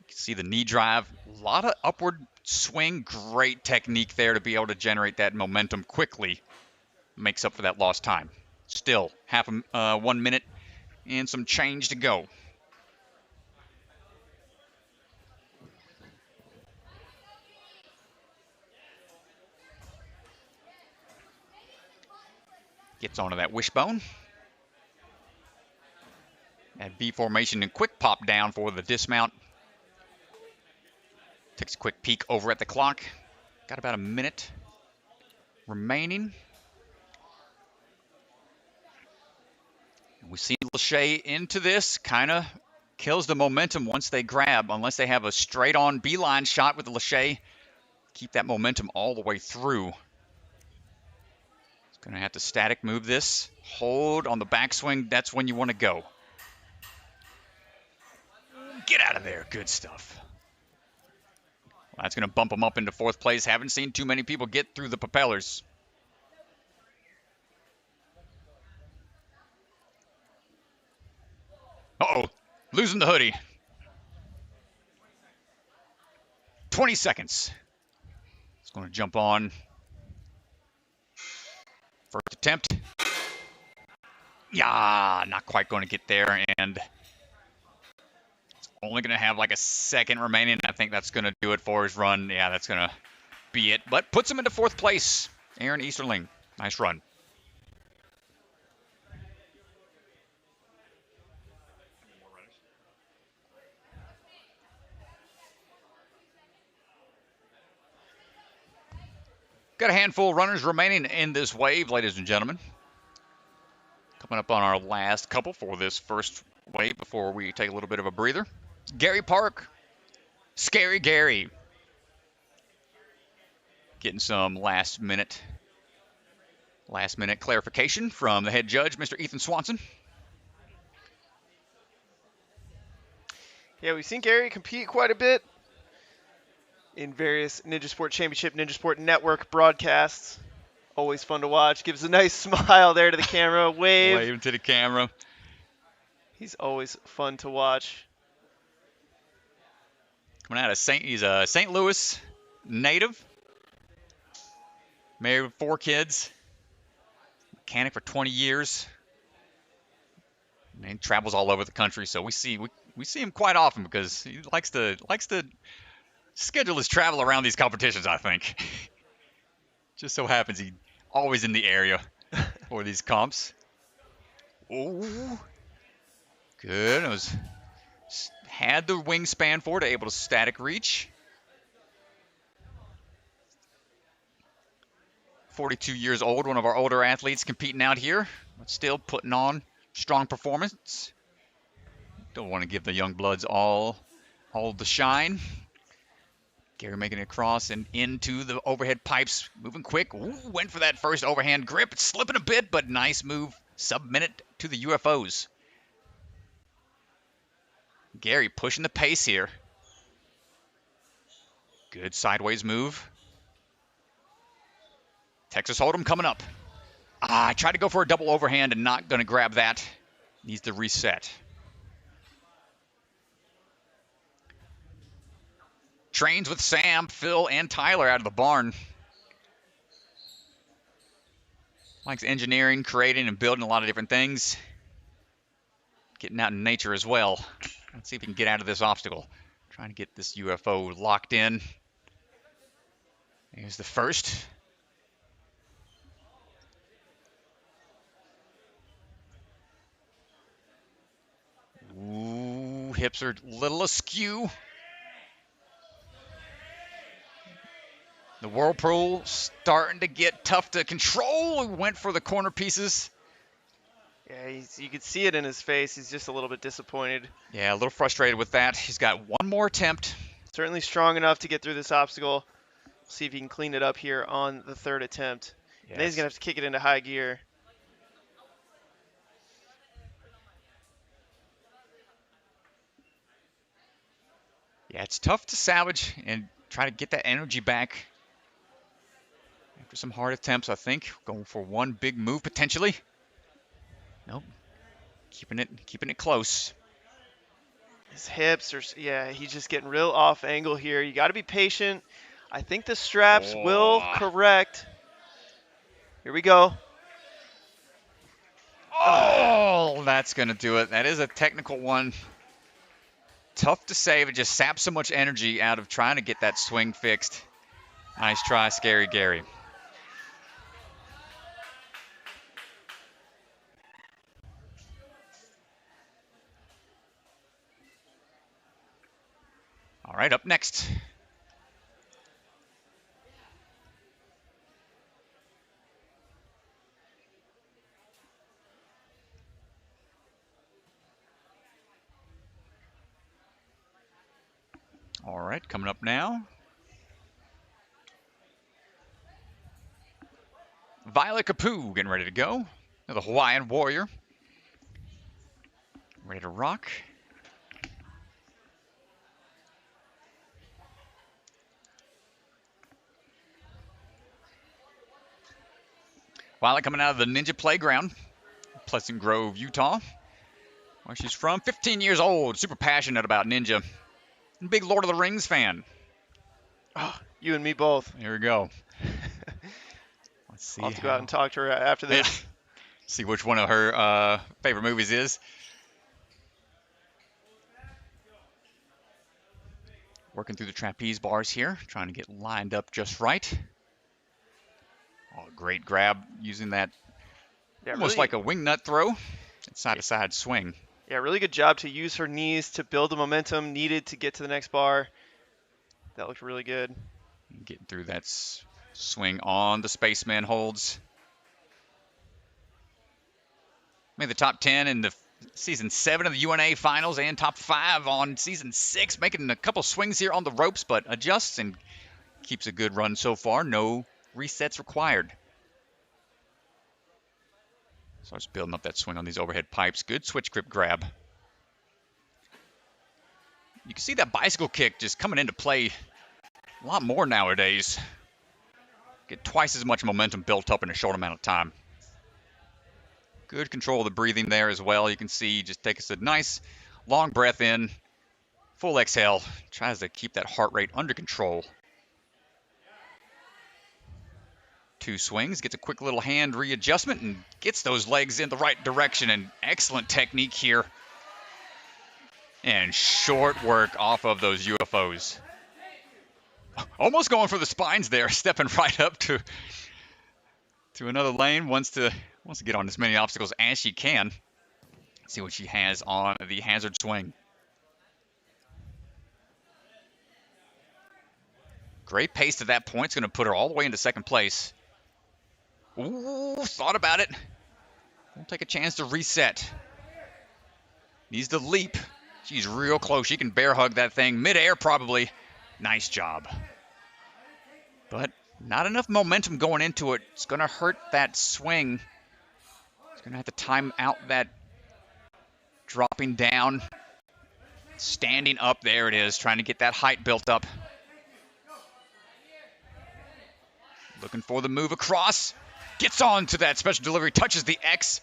You can see the knee drive. A lot of upward swing. Great technique there to be able to generate that momentum quickly. Makes up for that lost time. Still, 1 minute and some change to go. Gets onto that wishbone. That V formation and quick pop down for the dismount. Takes a quick peek over at the clock. Got about a minute remaining. We see Lachey into this. Kind of kills the momentum once they grab, unless they have a straight-on beeline shot with Lachey. Keep that momentum all the way through. Going to have to static move this. Hold on the backswing. That's when you want to go. Get out of there. Good stuff. Well, that's going to bump them up into 4th place. Haven't seen too many people get through the propellers. Uh-oh. Losing the hoodie. 20 seconds. It's going to jump on. First attempt. Yeah, not quite going to get there, and it's only going to have like a second remaining. I think that's going to do it for his run. Yeah, that's going to be it, but puts him into 4th place. Aaron Easterling, nice run. Got a handful of runners remaining in this wave, ladies and gentlemen. Coming up on our last couple for this first wave before we take a little bit of a breather. Gary Park. Scary Gary. Getting some last minute clarification from the head judge, Mr. Ethan Swanson. Yeah, we've seen Gary compete quite a bit in various Ninja Sport Championship, Ninja Sport Network broadcasts. Always fun to watch. Gives a nice smile there to the camera. Wave to the camera. He's always fun to watch. Coming out of he's a St. Louis native. Married with 4 kids. Mechanic for 20 years. And he travels all over the country, so we see him quite often because he likes to schedule his travel around these competitions, I think. Just so happens he's always in the area for these comps. Oh, good. It had the wingspan for it, able to static reach. 42 years old, one of our older athletes competing out here, but still putting on strong performance. Don't want to give the young bloods all the shine. Gary making it across and into the overhead pipes. Moving quick. Ooh, went for that first overhand grip. It's slipping a bit, but nice move. Sub-minute to the UFOs. Gary pushing the pace here. Good sideways move. Texas Hold'em coming up. I tried to go for a double overhand and not going to grab that. Needs to reset. Trains with Sam, Phil, and Tyler out of the barn. Likes engineering, creating, and building a lot of different things. Getting out in nature as well. Let's see if he can get out of this obstacle. Trying to get this UFO locked in. Here's the first. Ooh, hips are a little askew. The whirlpool starting to get tough to control. He went for the corner pieces. Yeah, you could see it in his face. He's just a little bit disappointed. Yeah, a little frustrated with that. He's got one more attempt. Certainly strong enough to get through this obstacle. See if he can clean it up here on the 3rd attempt. Yes. Then he's going to have to kick it into high gear. Yeah, it's tough to salvage and try to get that energy back. After some hard attempts, I think. Going for one big move, potentially. Nope. Keeping it close. His hips are, yeah, he's just getting real off angle here. You got to be patient. I think the straps will correct. Here we go. Oh, that's going to do it. That is a technical one. Tough to save. It just saps so much energy out of trying to get that swing fixed. Nice try, Scary Gary. All right, up next. All right, coming up now. Violet Kepoo getting ready to go. The Hawaiian Warrior. Ready to rock. Violet coming out of the Ninja Playground, Pleasant Grove, Utah, where she's from. 15 years old, super passionate about Ninja. Big Lord of the Rings fan. Oh, you and me both. Here we go. Let's see. I'll have to go out and talk to her after this. Yeah. See which one of her favorite movies is. Working through the trapeze bars here, trying to get lined up just right. Oh, great grab using that almost like a wing nut throw. Side-to-side swing. Yeah, really good job to use her knees to build the momentum needed to get to the next bar. That looked really good. Getting through that swing on the spaceman holds. Made the top 10 in the season 7 of the UNA finals and top 5 on season 6. Making a couple swings here on the ropes, but adjusts and keeps a good run so far. No resets required. Starts building up that swing on these overhead pipes. Good switch grip grab. You can see that bicycle kick just coming into play a lot more nowadays. Get twice as much momentum built up in a short amount of time. Good control of the breathing there as well. You can see just takes a nice long breath in. Full exhale. Tries to keep that heart rate under control. 2 swings, gets a quick little hand readjustment and gets those legs in the right direction. And excellent technique here. And short work off of those UFOs. Almost going for the spines there, stepping right up to another lane. Wants to get on as many obstacles as she can. See what she has on the hazard swing. Great pace to that point. It's going to put her all the way into second place. Ooh, thought about it. Won't take a chance to reset. Needs to leap. She's real close. She can bear hug that thing midair probably. Nice job. But not enough momentum going into it. It's going to hurt that swing. It's going to have to time out that dropping down. Standing up. There it is. Trying to get that height built up. Looking for the move across. Gets on to that special delivery. Touches the X.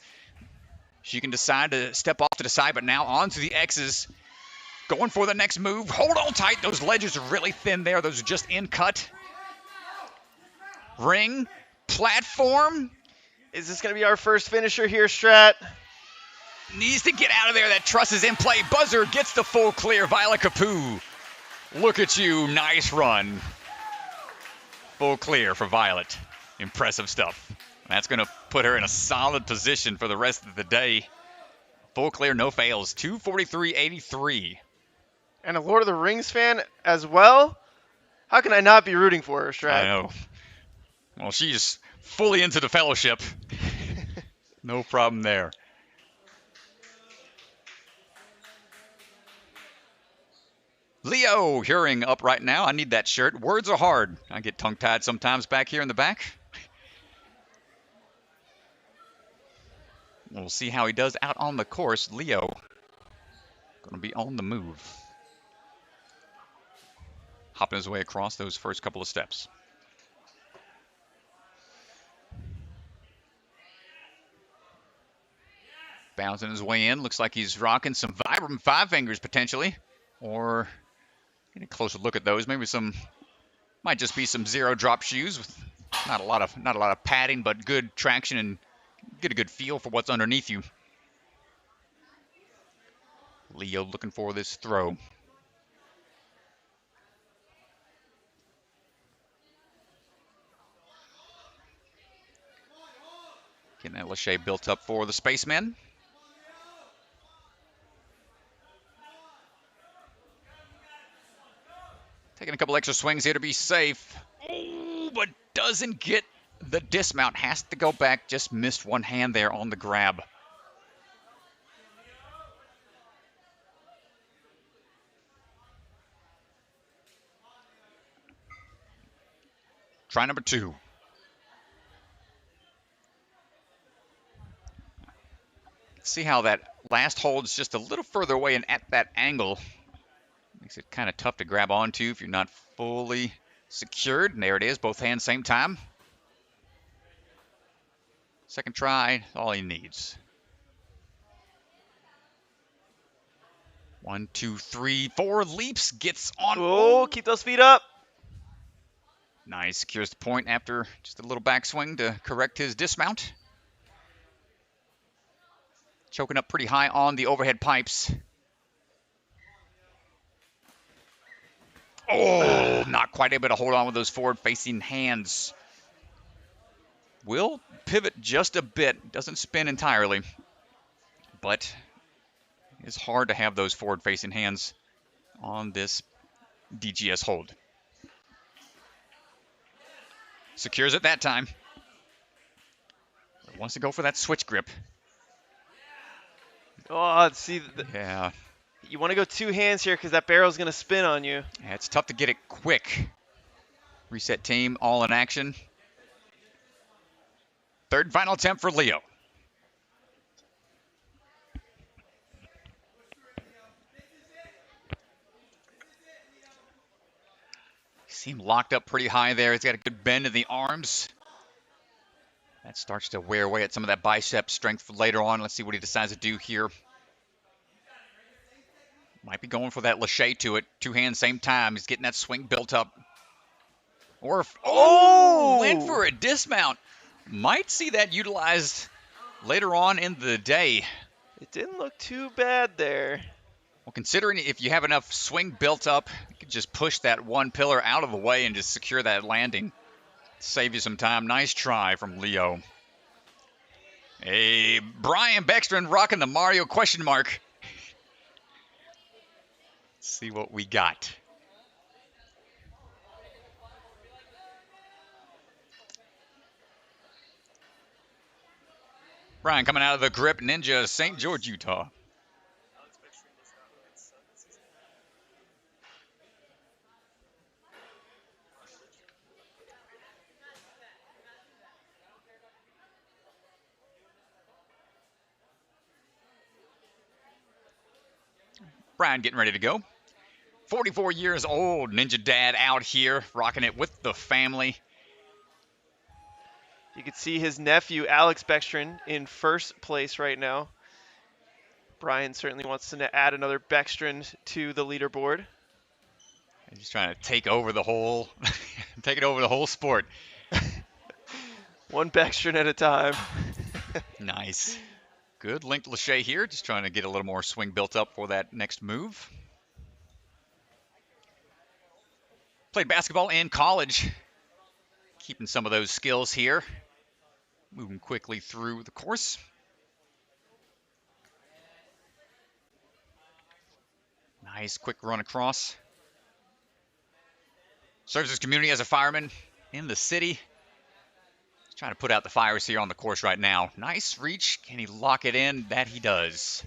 She can decide to step off to the side, but now onto the X's. Going for the next move. Hold on tight. Those ledges are really thin there. Those are just in cut. Ring. Platform. Is this going to be our first finisher here, Strat? Needs to get out of there. That truss is in play. Buzzer gets the full clear. Violet Kepoo. Look at you. Nice run. Full clear for Violet. Impressive stuff. That's going to put her in a solid position for the rest of the day. Full clear, no fails. 243.83. And a Lord of the Rings fan as well? How can I not be rooting for her, Strat? I know. Well, she's fully into the fellowship. No problem there. Leo Heuring up right now. I need that shirt. Words are hard. I get tongue-tied sometimes back here in the back. We'll see how he does out on the course. Leo going to be on the move. Hopping his way across those first couple of steps. Bouncing his way in. Looks like he's rocking some Vibram 5 fingers potentially. Or get a closer look at those. Maybe some, might just be some zero drop shoes with not a lot of padding, but good traction and get a good feel for what's underneath you. Leo looking for this throw. Getting that Lachey built up for the spaceman. Taking a couple extra swings here to be safe. Oh, but doesn't get the dismount. Has to go back. Just missed one hand there on the grab. Try number 2. See how that last hold's just a little further away and at that angle. Makes it kind of tough to grab onto if you're not fully secured. And there it is, both hands same time. Second try, all he needs. 1, 2, 3, 4 leaps, gets on. Oh, keep those feet up. Nice, secures the point after just a little backswing to correct his dismount. Choking up pretty high on the overhead pipes. Oh, not quite able to hold on with those forward-facing hands. Will pivot just a bit. Doesn't spin entirely. But it's hard to have those forward-facing hands on this DGS hold. Secures it that time. Wants to go for that switch grip. Oh, see, Yeah. you want to go 2 hands here because that barrel's going to spin on you. Yeah, it's tough to get it quick. Reset team, all in action. Third and final attempt for Leo. See him locked up pretty high there. He's got a good bend in the arms. That starts to wear away at some of that bicep strength for later on. Let's see what he decides to do here. Might be going for that Lachey to it. 2 hands, same time. He's getting that swing built up. Or, went for a dismount. Might see that utilized later on in the day. It didn't look too bad there. Well, considering if you have enough swing built up, you can just push that one pillar out of the way and just secure that landing. Save you some time. Nice try from Leo. Hey, Brian Beckstrand rocking the Mario question mark. Let's see what we got. Brian coming out of the grip, Ninja, St. George, Utah. Brian getting ready to go. 44 years old, Ninja Dad out here, rocking it with the family. You can see his nephew, Alex Beckstrand, in first place right now. Brian certainly wants to add another Beckstrand to the leaderboard. He's trying to take over the whole, take it over the whole sport. One Beckstrand at a time. Nice. Good linked Lachey here, just trying to get a little more swing built up for that next move. Played basketball in college. Keeping some of those skills here. Moving quickly through the course. Nice quick run across. Serves his community as a fireman in the city. Trying to put out the fires here on the course right now. Nice reach. Can he lock it in? That he does.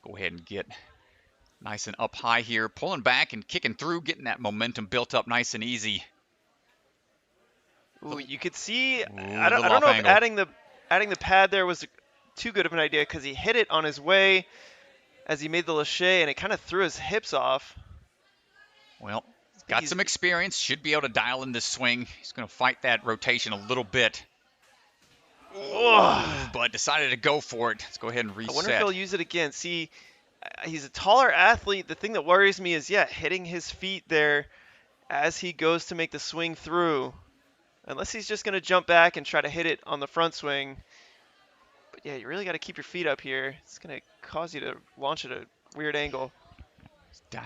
Go ahead and get nice and up high here. Pulling back and kicking through. Getting that momentum built up nice and easy. Ooh, you could see, Ooh, I don't know if adding the pad there was too good of an idea because he hit it on his way as he made the Lachey and it kind of threw his hips off. Well, got some experience, should be able to dial in this swing. He's going to fight that rotation a little bit. But decided to go for it. Let's go ahead and reset. I wonder if he'll use it again. See, he's a taller athlete. The thing that worries me is, hitting his feet there as he goes to make the swing through. Unless he's just going to jump back and try to hit it on the front swing. But yeah, you really got to keep your feet up here. It's going to cause you to launch at a weird angle.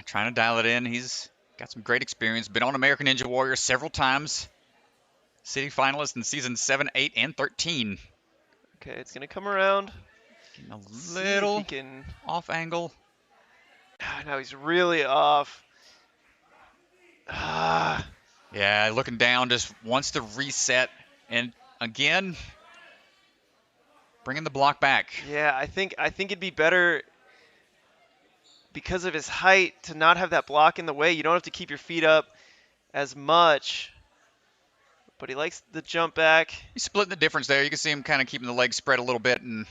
Trying to dial it in. He's got some great experience. Been on American Ninja Warrior several times. City finalist in season 7, 8, and 13. Okay, it's going to come around. Getting a little off angle. Now he's really off. Yeah, looking down, just wants to reset. And again, bringing the block back. Yeah, I think it'd be better because of his height to not have that block in the way. You don't have to keep your feet up as much. But he likes the jump back. He's splitting the difference there. You can see him kind of keeping the legs spread a little bit and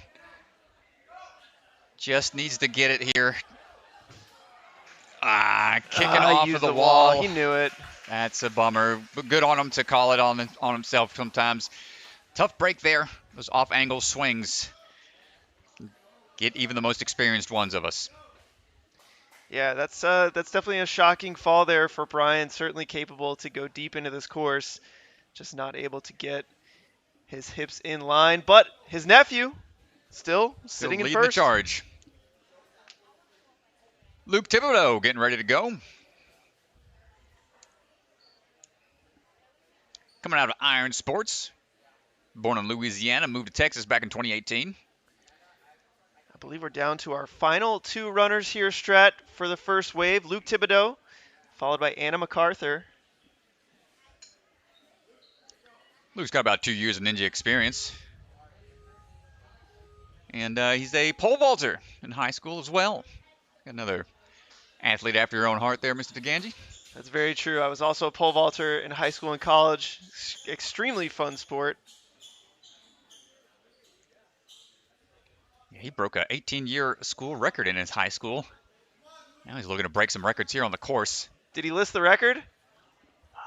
just needs to get it here. Kicking off of the wall. He knew it. That's a bummer. But good on him to call it on himself sometimes. Tough break there. Those off-angle swings get even the most experienced ones of us. Yeah, that's definitely a shocking fall there for Brian. Certainly capable to go deep into this course. Just not able to get his hips in line. But his nephew still sitting in leading first. The charge. Luke Thibodeaux getting ready to go. Coming out of Iron Sports. Born in Louisiana, moved to Texas back in 2018. I believe we're down to our final two runners here, Strat, for the first wave. Luke Thibodeaux, followed by Anna McArthur. Luke's got about 2 years of ninja experience. And he's a pole vaulter in high school as well. Another athlete after your own heart there, Mr. DeGangi. That's very true. I was also a pole vaulter in high school and college. Extremely fun sport. Yeah, he broke a 18-year school record in his high school. Now he's looking to break some records here on the course. Did he list the record?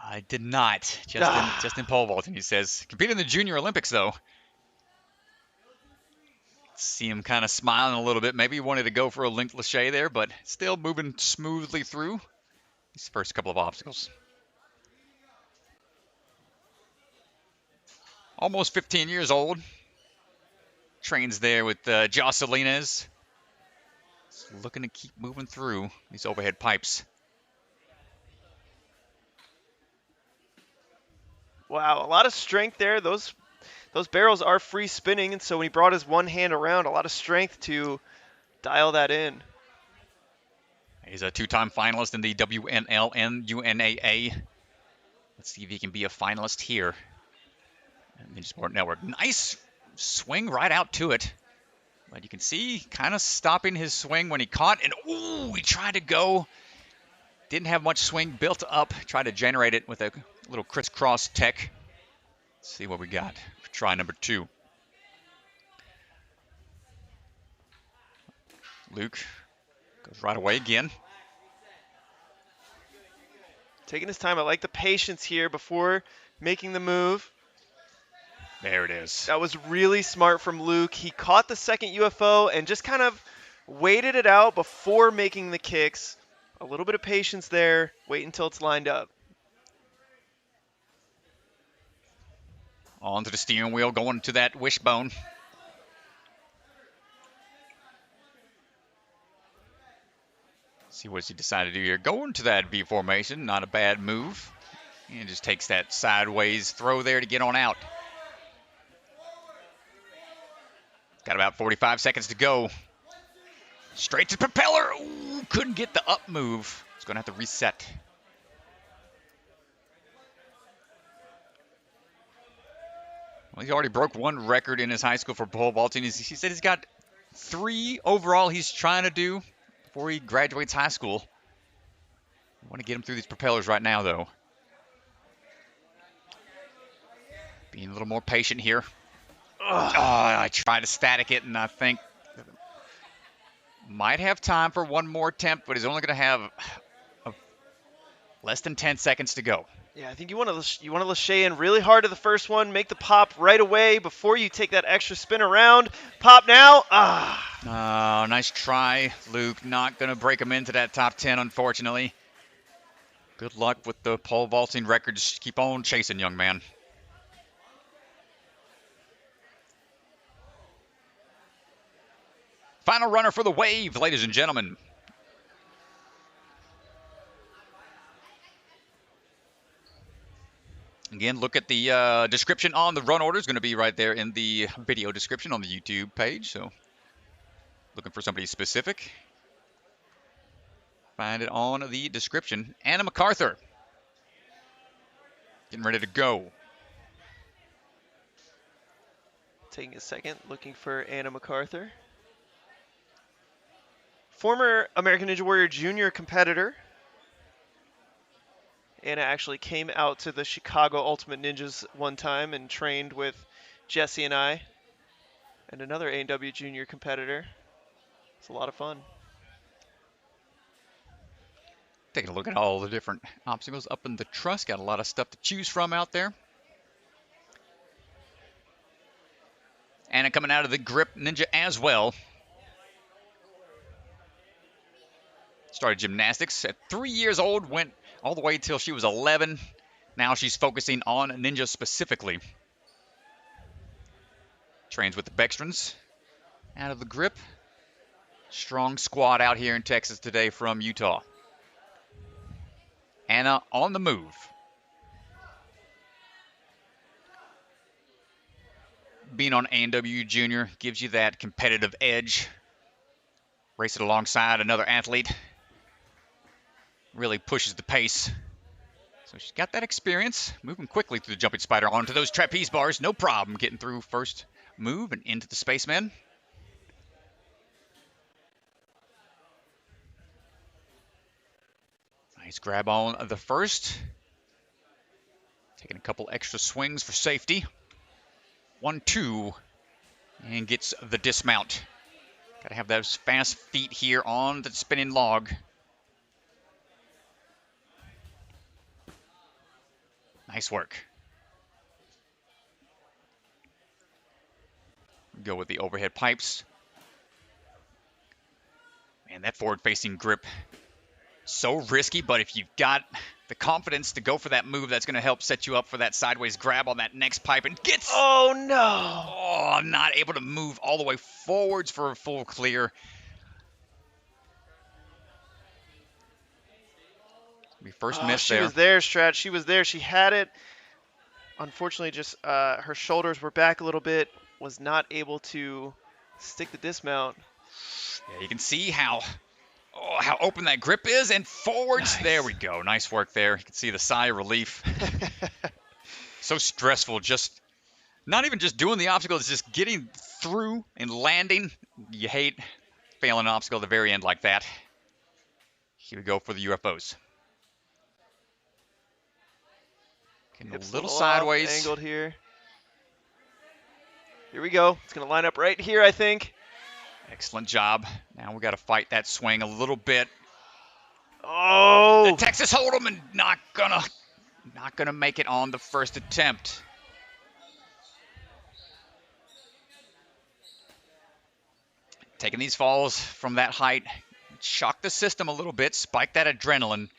I did not. Just in pole vaulting, he says. Competed in the Junior Olympics, though. See him kind of smiling a little bit. Maybe he wanted to go for a linked lache there, but still moving smoothly through these first couple of obstacles. Almost 15 years old. Trains there with Joss Salinas. Looking to keep moving through these overhead pipes. Wow, a lot of strength there. Those barrels are free spinning, and so when he brought his one hand around, a lot of strength to dial that in. He's a two-time finalist in the WNL and UNAA. Let's see if he can be a finalist here. Ninja Sport Network. Nice swing right out to it. But you can see kind of stopping his swing when he caught. And, ooh, he tried to go. Didn't have much swing built up. Tried to generate it with a little crisscross tech. Let's see what we got for try number 2. Luke goes right away again. Taking his time. I like the patience here before making the move. There it is. That was really smart from Luke. He caught the second UFO and just kind of waited it out before making the kicks. A little bit of patience there. Wait until it's lined up. Onto the steering wheel, going to that wishbone. See what he decided to do here. Going to that V formation, not a bad move. And just takes that sideways throw there to get on out. Got about 45 seconds to go. Straight to propeller. Ooh, couldn't get the up move. He's going to have to reset. Well, he already broke one record in his high school for pole vaulting. He said he's got 3 overall he's trying to do before he graduates high school. I want to get him through these propellers right now, though. Being a little more patient here. I tried to static it, and I think might have time for one more attempt, but he's only going to have less than 10 seconds to go. Yeah, I think you want to lache in really hard to the first one, make the pop right away before you take that extra spin around. Pop now. Oh, nice try, Luke. Not going to break him into that top 10, unfortunately. Good luck with the pole vaulting records. Keep on chasing, young man. Final runner for the wave, ladies and gentlemen. Again, look at the description on the run order. It's going to be right there in the video description on the YouTube page. So, looking for somebody specific, find it on the description. Anna McArthur, getting ready to go. Taking a second, looking for Anna McArthur. Former American Ninja Warrior Junior competitor. Anna actually came out to the Chicago Ultimate Ninjas one time and trained with Jesse and I and another A&W Junior competitor. It's a lot of fun. Taking a look at all the different obstacles up in the truss. Got a lot of stuff to choose from out there. Anna coming out of the grip ninja as well. Started gymnastics at 3 years old, went all the way till she was 11. Now she's focusing on ninja specifically. Trains with the Beckstrands out of the grip. Strong squad out here in Texas today from Utah. Anna on the move. Being on A&W Junior gives you that competitive edge. Racing alongside another athlete really pushes the pace. So she's got that experience, moving quickly through the jumping spider onto those trapeze bars. No problem getting through first move and into the spaceman. Nice grab on the first. Taking a couple extra swings for safety. 1, 2, and gets the dismount. Got to have those fast feet here on the spinning log. Nice work. Go with the overhead pipes. Man, that forward-facing grip, so risky, but if you've got the confidence to go for that move, that's going to help set you up for that sideways grab on that next pipe and gets... Oh, no! Oh, I'm not able to move all the way forwards for a full clear. We first missed there. She was there, Strat. She was there. She had it. Unfortunately, just her shoulders were back a little bit. Was not able to stick the dismount. Yeah, you can see how open that grip is and forwards. Nice. There we go. Nice work there. You can see the sigh of relief. So stressful. Just not even just doing the obstacle. It's just getting through and landing. You hate failing an obstacle at the very end like that. Here we go for the UFOs. Getting a little sideways. Angled here. Here we go. It's going to line up right here, I think. Excellent job. Now we got to fight that swing a little bit. Oh! The Texas Hold'em and not gonna make it on the first attempt. Taking these falls from that height, shock the system a little bit, spike that adrenaline.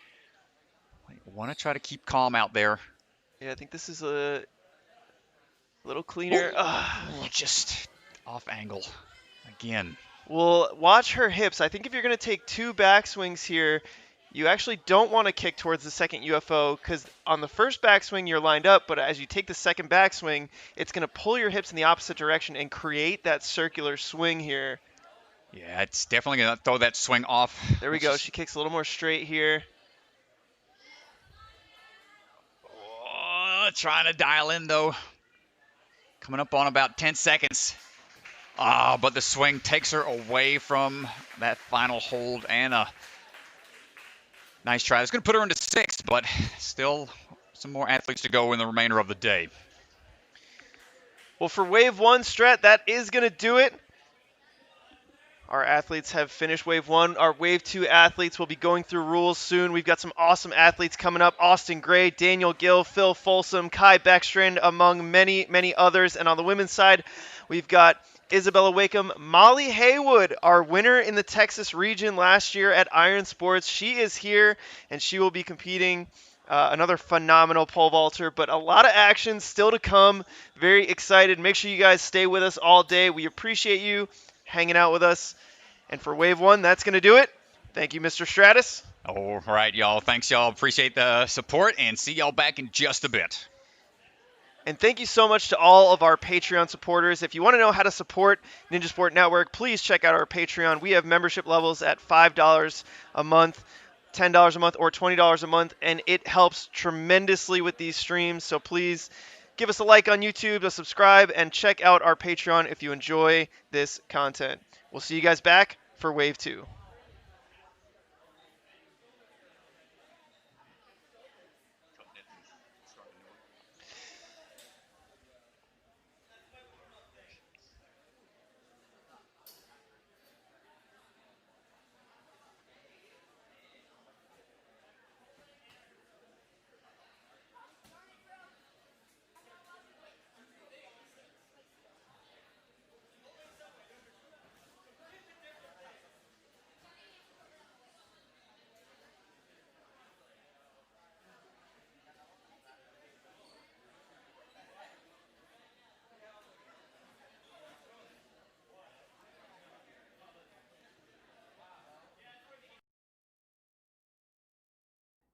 Want to try to keep calm out there. Yeah, I think this is a little cleaner. Just off angle again. Well, watch her hips. I think if you're going to take 2 backswings here, you actually don't want to kick towards the second UFO because on the first backswing you're lined up, but as you take the second backswing, it's going to pull your hips in the opposite direction and create that circular swing here. Yeah, it's definitely going to throw that swing off. There we go. She kicks a little more straight here. Trying to dial in, though. Coming up on about 10 seconds. But the swing takes her away from that final hold. And a nice try. It's going to put her into 6th, but still some more athletes to go in the remainder of the day. Well, for Wave 1, Strat, that is going to do it. Our athletes have finished Wave 1. Our Wave 2 athletes will be going through rules soon. We've got some awesome athletes coming up. Austin Gray, Daniel Gill, Phil Folsom, Kye Beckstrand, among many, many others. And on the women's side, we've got Isabella Wakeham, Molly Haywood, our winner in the Texas region last year at Iron Sports. She is here, and she will be competing. Another phenomenal pole vaulter, but a lot of action still to come. Very excited. Make sure you guys stay with us all day. We appreciate you hanging out with us. And for Wave 1, that's going to do it. Thank you, Mr. Stratus. All right, y'all. Thanks, y'all. Appreciate the support, and see y'all back in just a bit. And thank you so much to all of our Patreon supporters. If you want to know how to support Ninja Sport Network, please check out our Patreon. We have membership levels at $5 a month, $10 a month, or $20 a month, and it helps tremendously with these streams. So please give us a like on YouTube, a subscribe, and check out our Patreon if you enjoy this content. We'll see you guys back for Wave 2.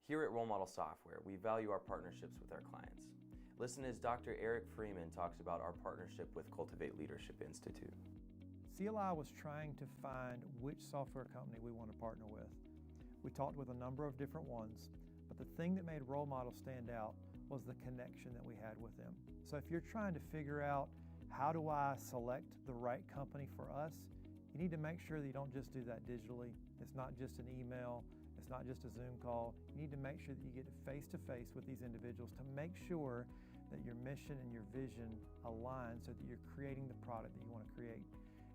Here at Role Model Software, we value our partnerships with our clients. Listen as Dr. Eric Freeman talks about our partnership with Cultivate Leadership Institute. CLI was trying to find which software company we want to partner with. We talked with a number of different ones, but the thing that made Role Model stand out was the connection that we had with them. So if you're trying to figure out how do I select the right company for us, you need to make sure that you don't just do that digitally. It's not just an email. It's not just a Zoom call. You need to make sure that you get face-to-face with these individuals to make sure that your mission and your vision align so that you're creating the product that you want to create.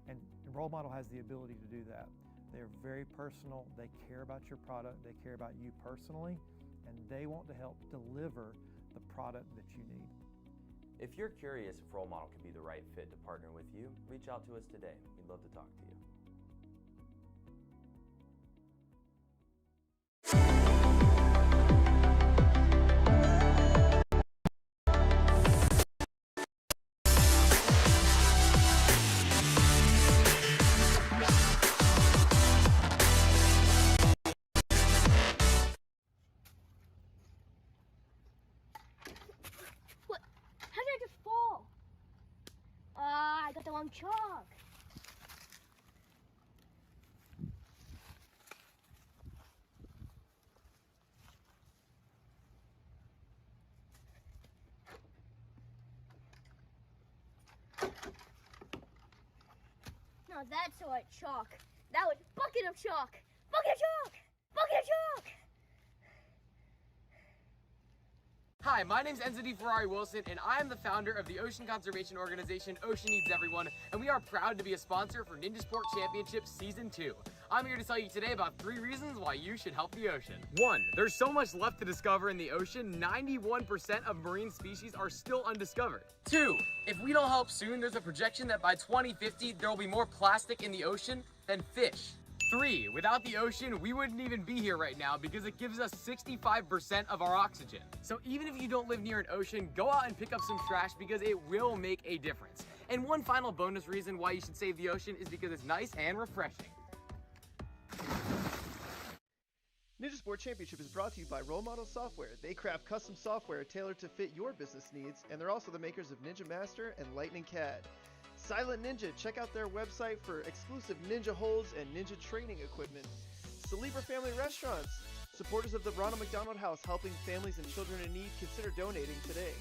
And Role Model has the ability to do that. They're very personal. They care about your product. They care about you personally, and they want to help deliver the product that you need. If you're curious if Role Model can be the right fit to partner with you, reach out to us today. We'd love to talk to you. What? How did I just fall? I got the wrong chalk. No, that's the right chalk. That was bucket of chalk. Bucket of chalk. Bucket of chalk. Hi, my name's Enzo D. Ferrari Wilson, and I'm the founder of the ocean conservation organization Ocean Needs Everyone, and we are proud to be a sponsor for Ninja Sport Championship Season 2. I'm here to tell you today about 3 reasons why you should help the ocean. 1. There's so much left to discover in the ocean, 91% of marine species are still undiscovered. 2. If we don't help soon, there's a projection that by 2050, there will be more plastic in the ocean than fish. 3. Without the ocean, we wouldn't even be here right now because it gives us 65% of our oxygen. So even if you don't live near an ocean, go out and pick up some trash because it will make a difference. And one final bonus reason why you should save the ocean is because it's nice and refreshing. Ninja Sport Championship is brought to you by Role Model Software. They craft custom software tailored to fit your business needs, and they're also the makers of Ninja Master and Lightning CAD. Silent Ninja, check out their website for exclusive ninja holds and ninja training equipment. Celebra Family Restaurants, supporters of the Ronald McDonald House, helping families and children in need. Consider donating today.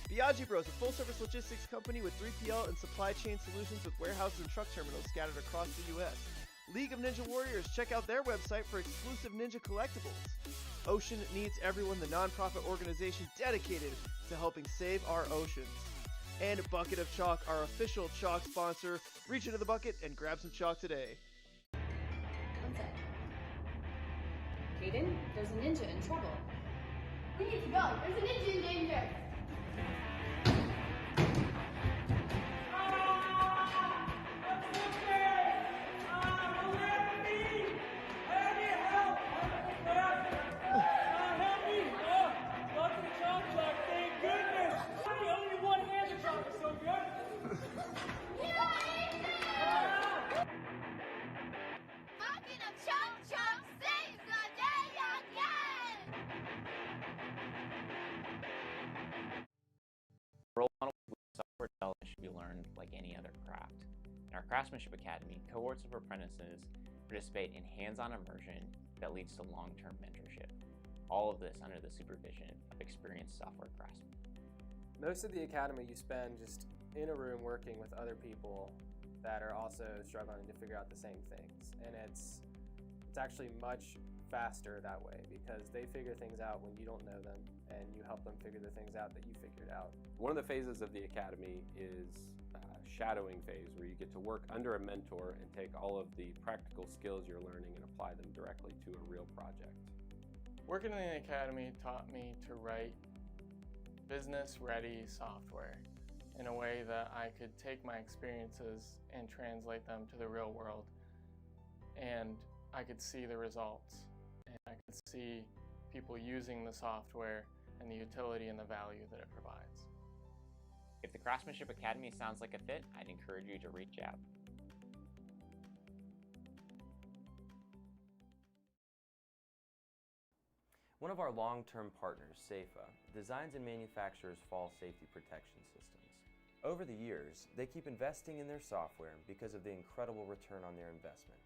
Biaggi Bros, a full-service logistics company with 3PL and supply chain solutions with warehouses and truck terminals scattered across the U.S. League of Ninja Warriors, check out their website for exclusive ninja collectibles. Ocean Needs Everyone, the nonprofit organization dedicated to helping save our oceans. And Bucket of Chalk, our official chalk sponsor. Reach into the bucket and grab some chalk today. One sec. Kaden, there's a ninja in trouble. We need to go. There's a ninja in danger. other craft. In our Craftsmanship Academy, cohorts of apprentices participate in hands-on immersion that leads to long-term mentorship. All of this under the supervision of experienced software craftsmen. Most of the academy you spend just in a room working with other people that are also struggling to figure out the same things. And it's actually much faster that way because they figure things out when you don't know them and you help them figure the things out that you figured out. One of the phases of the academy is shadowing phase, where you get to work under a mentor and take all of the practical skills you're learning and apply them directly to a real project. Working in the academy taught me to write business-ready software in a way that I could take my experiences and translate them to the real world, and I could see the results, and I could see people using the software and the utility and the value that it provides. If the Craftsmanship Academy sounds like a fit, I'd encourage you to reach out. One of our long-term partners, SAFA, designs and manufactures fall safety protection systems. Over the years, they keep investing in their software because of the incredible return on their investment,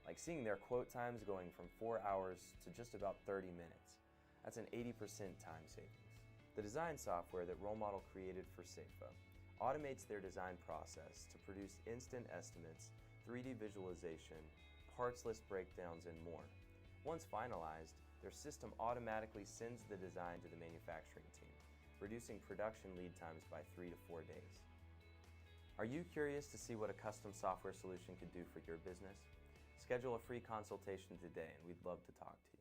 like seeing their quote times going from 4 hours to just about 30 minutes. That's an 80% time savings. The design software that Role Model created for SAFA automates their design process to produce instant estimates, 3D visualization, parts list breakdowns, and more. Once finalized, their system automatically sends the design to the manufacturing team, reducing production lead times by 3 to 4 days. Are you curious to see what a custom software solution could do for your business? Schedule a free consultation today and we'd love to talk to you.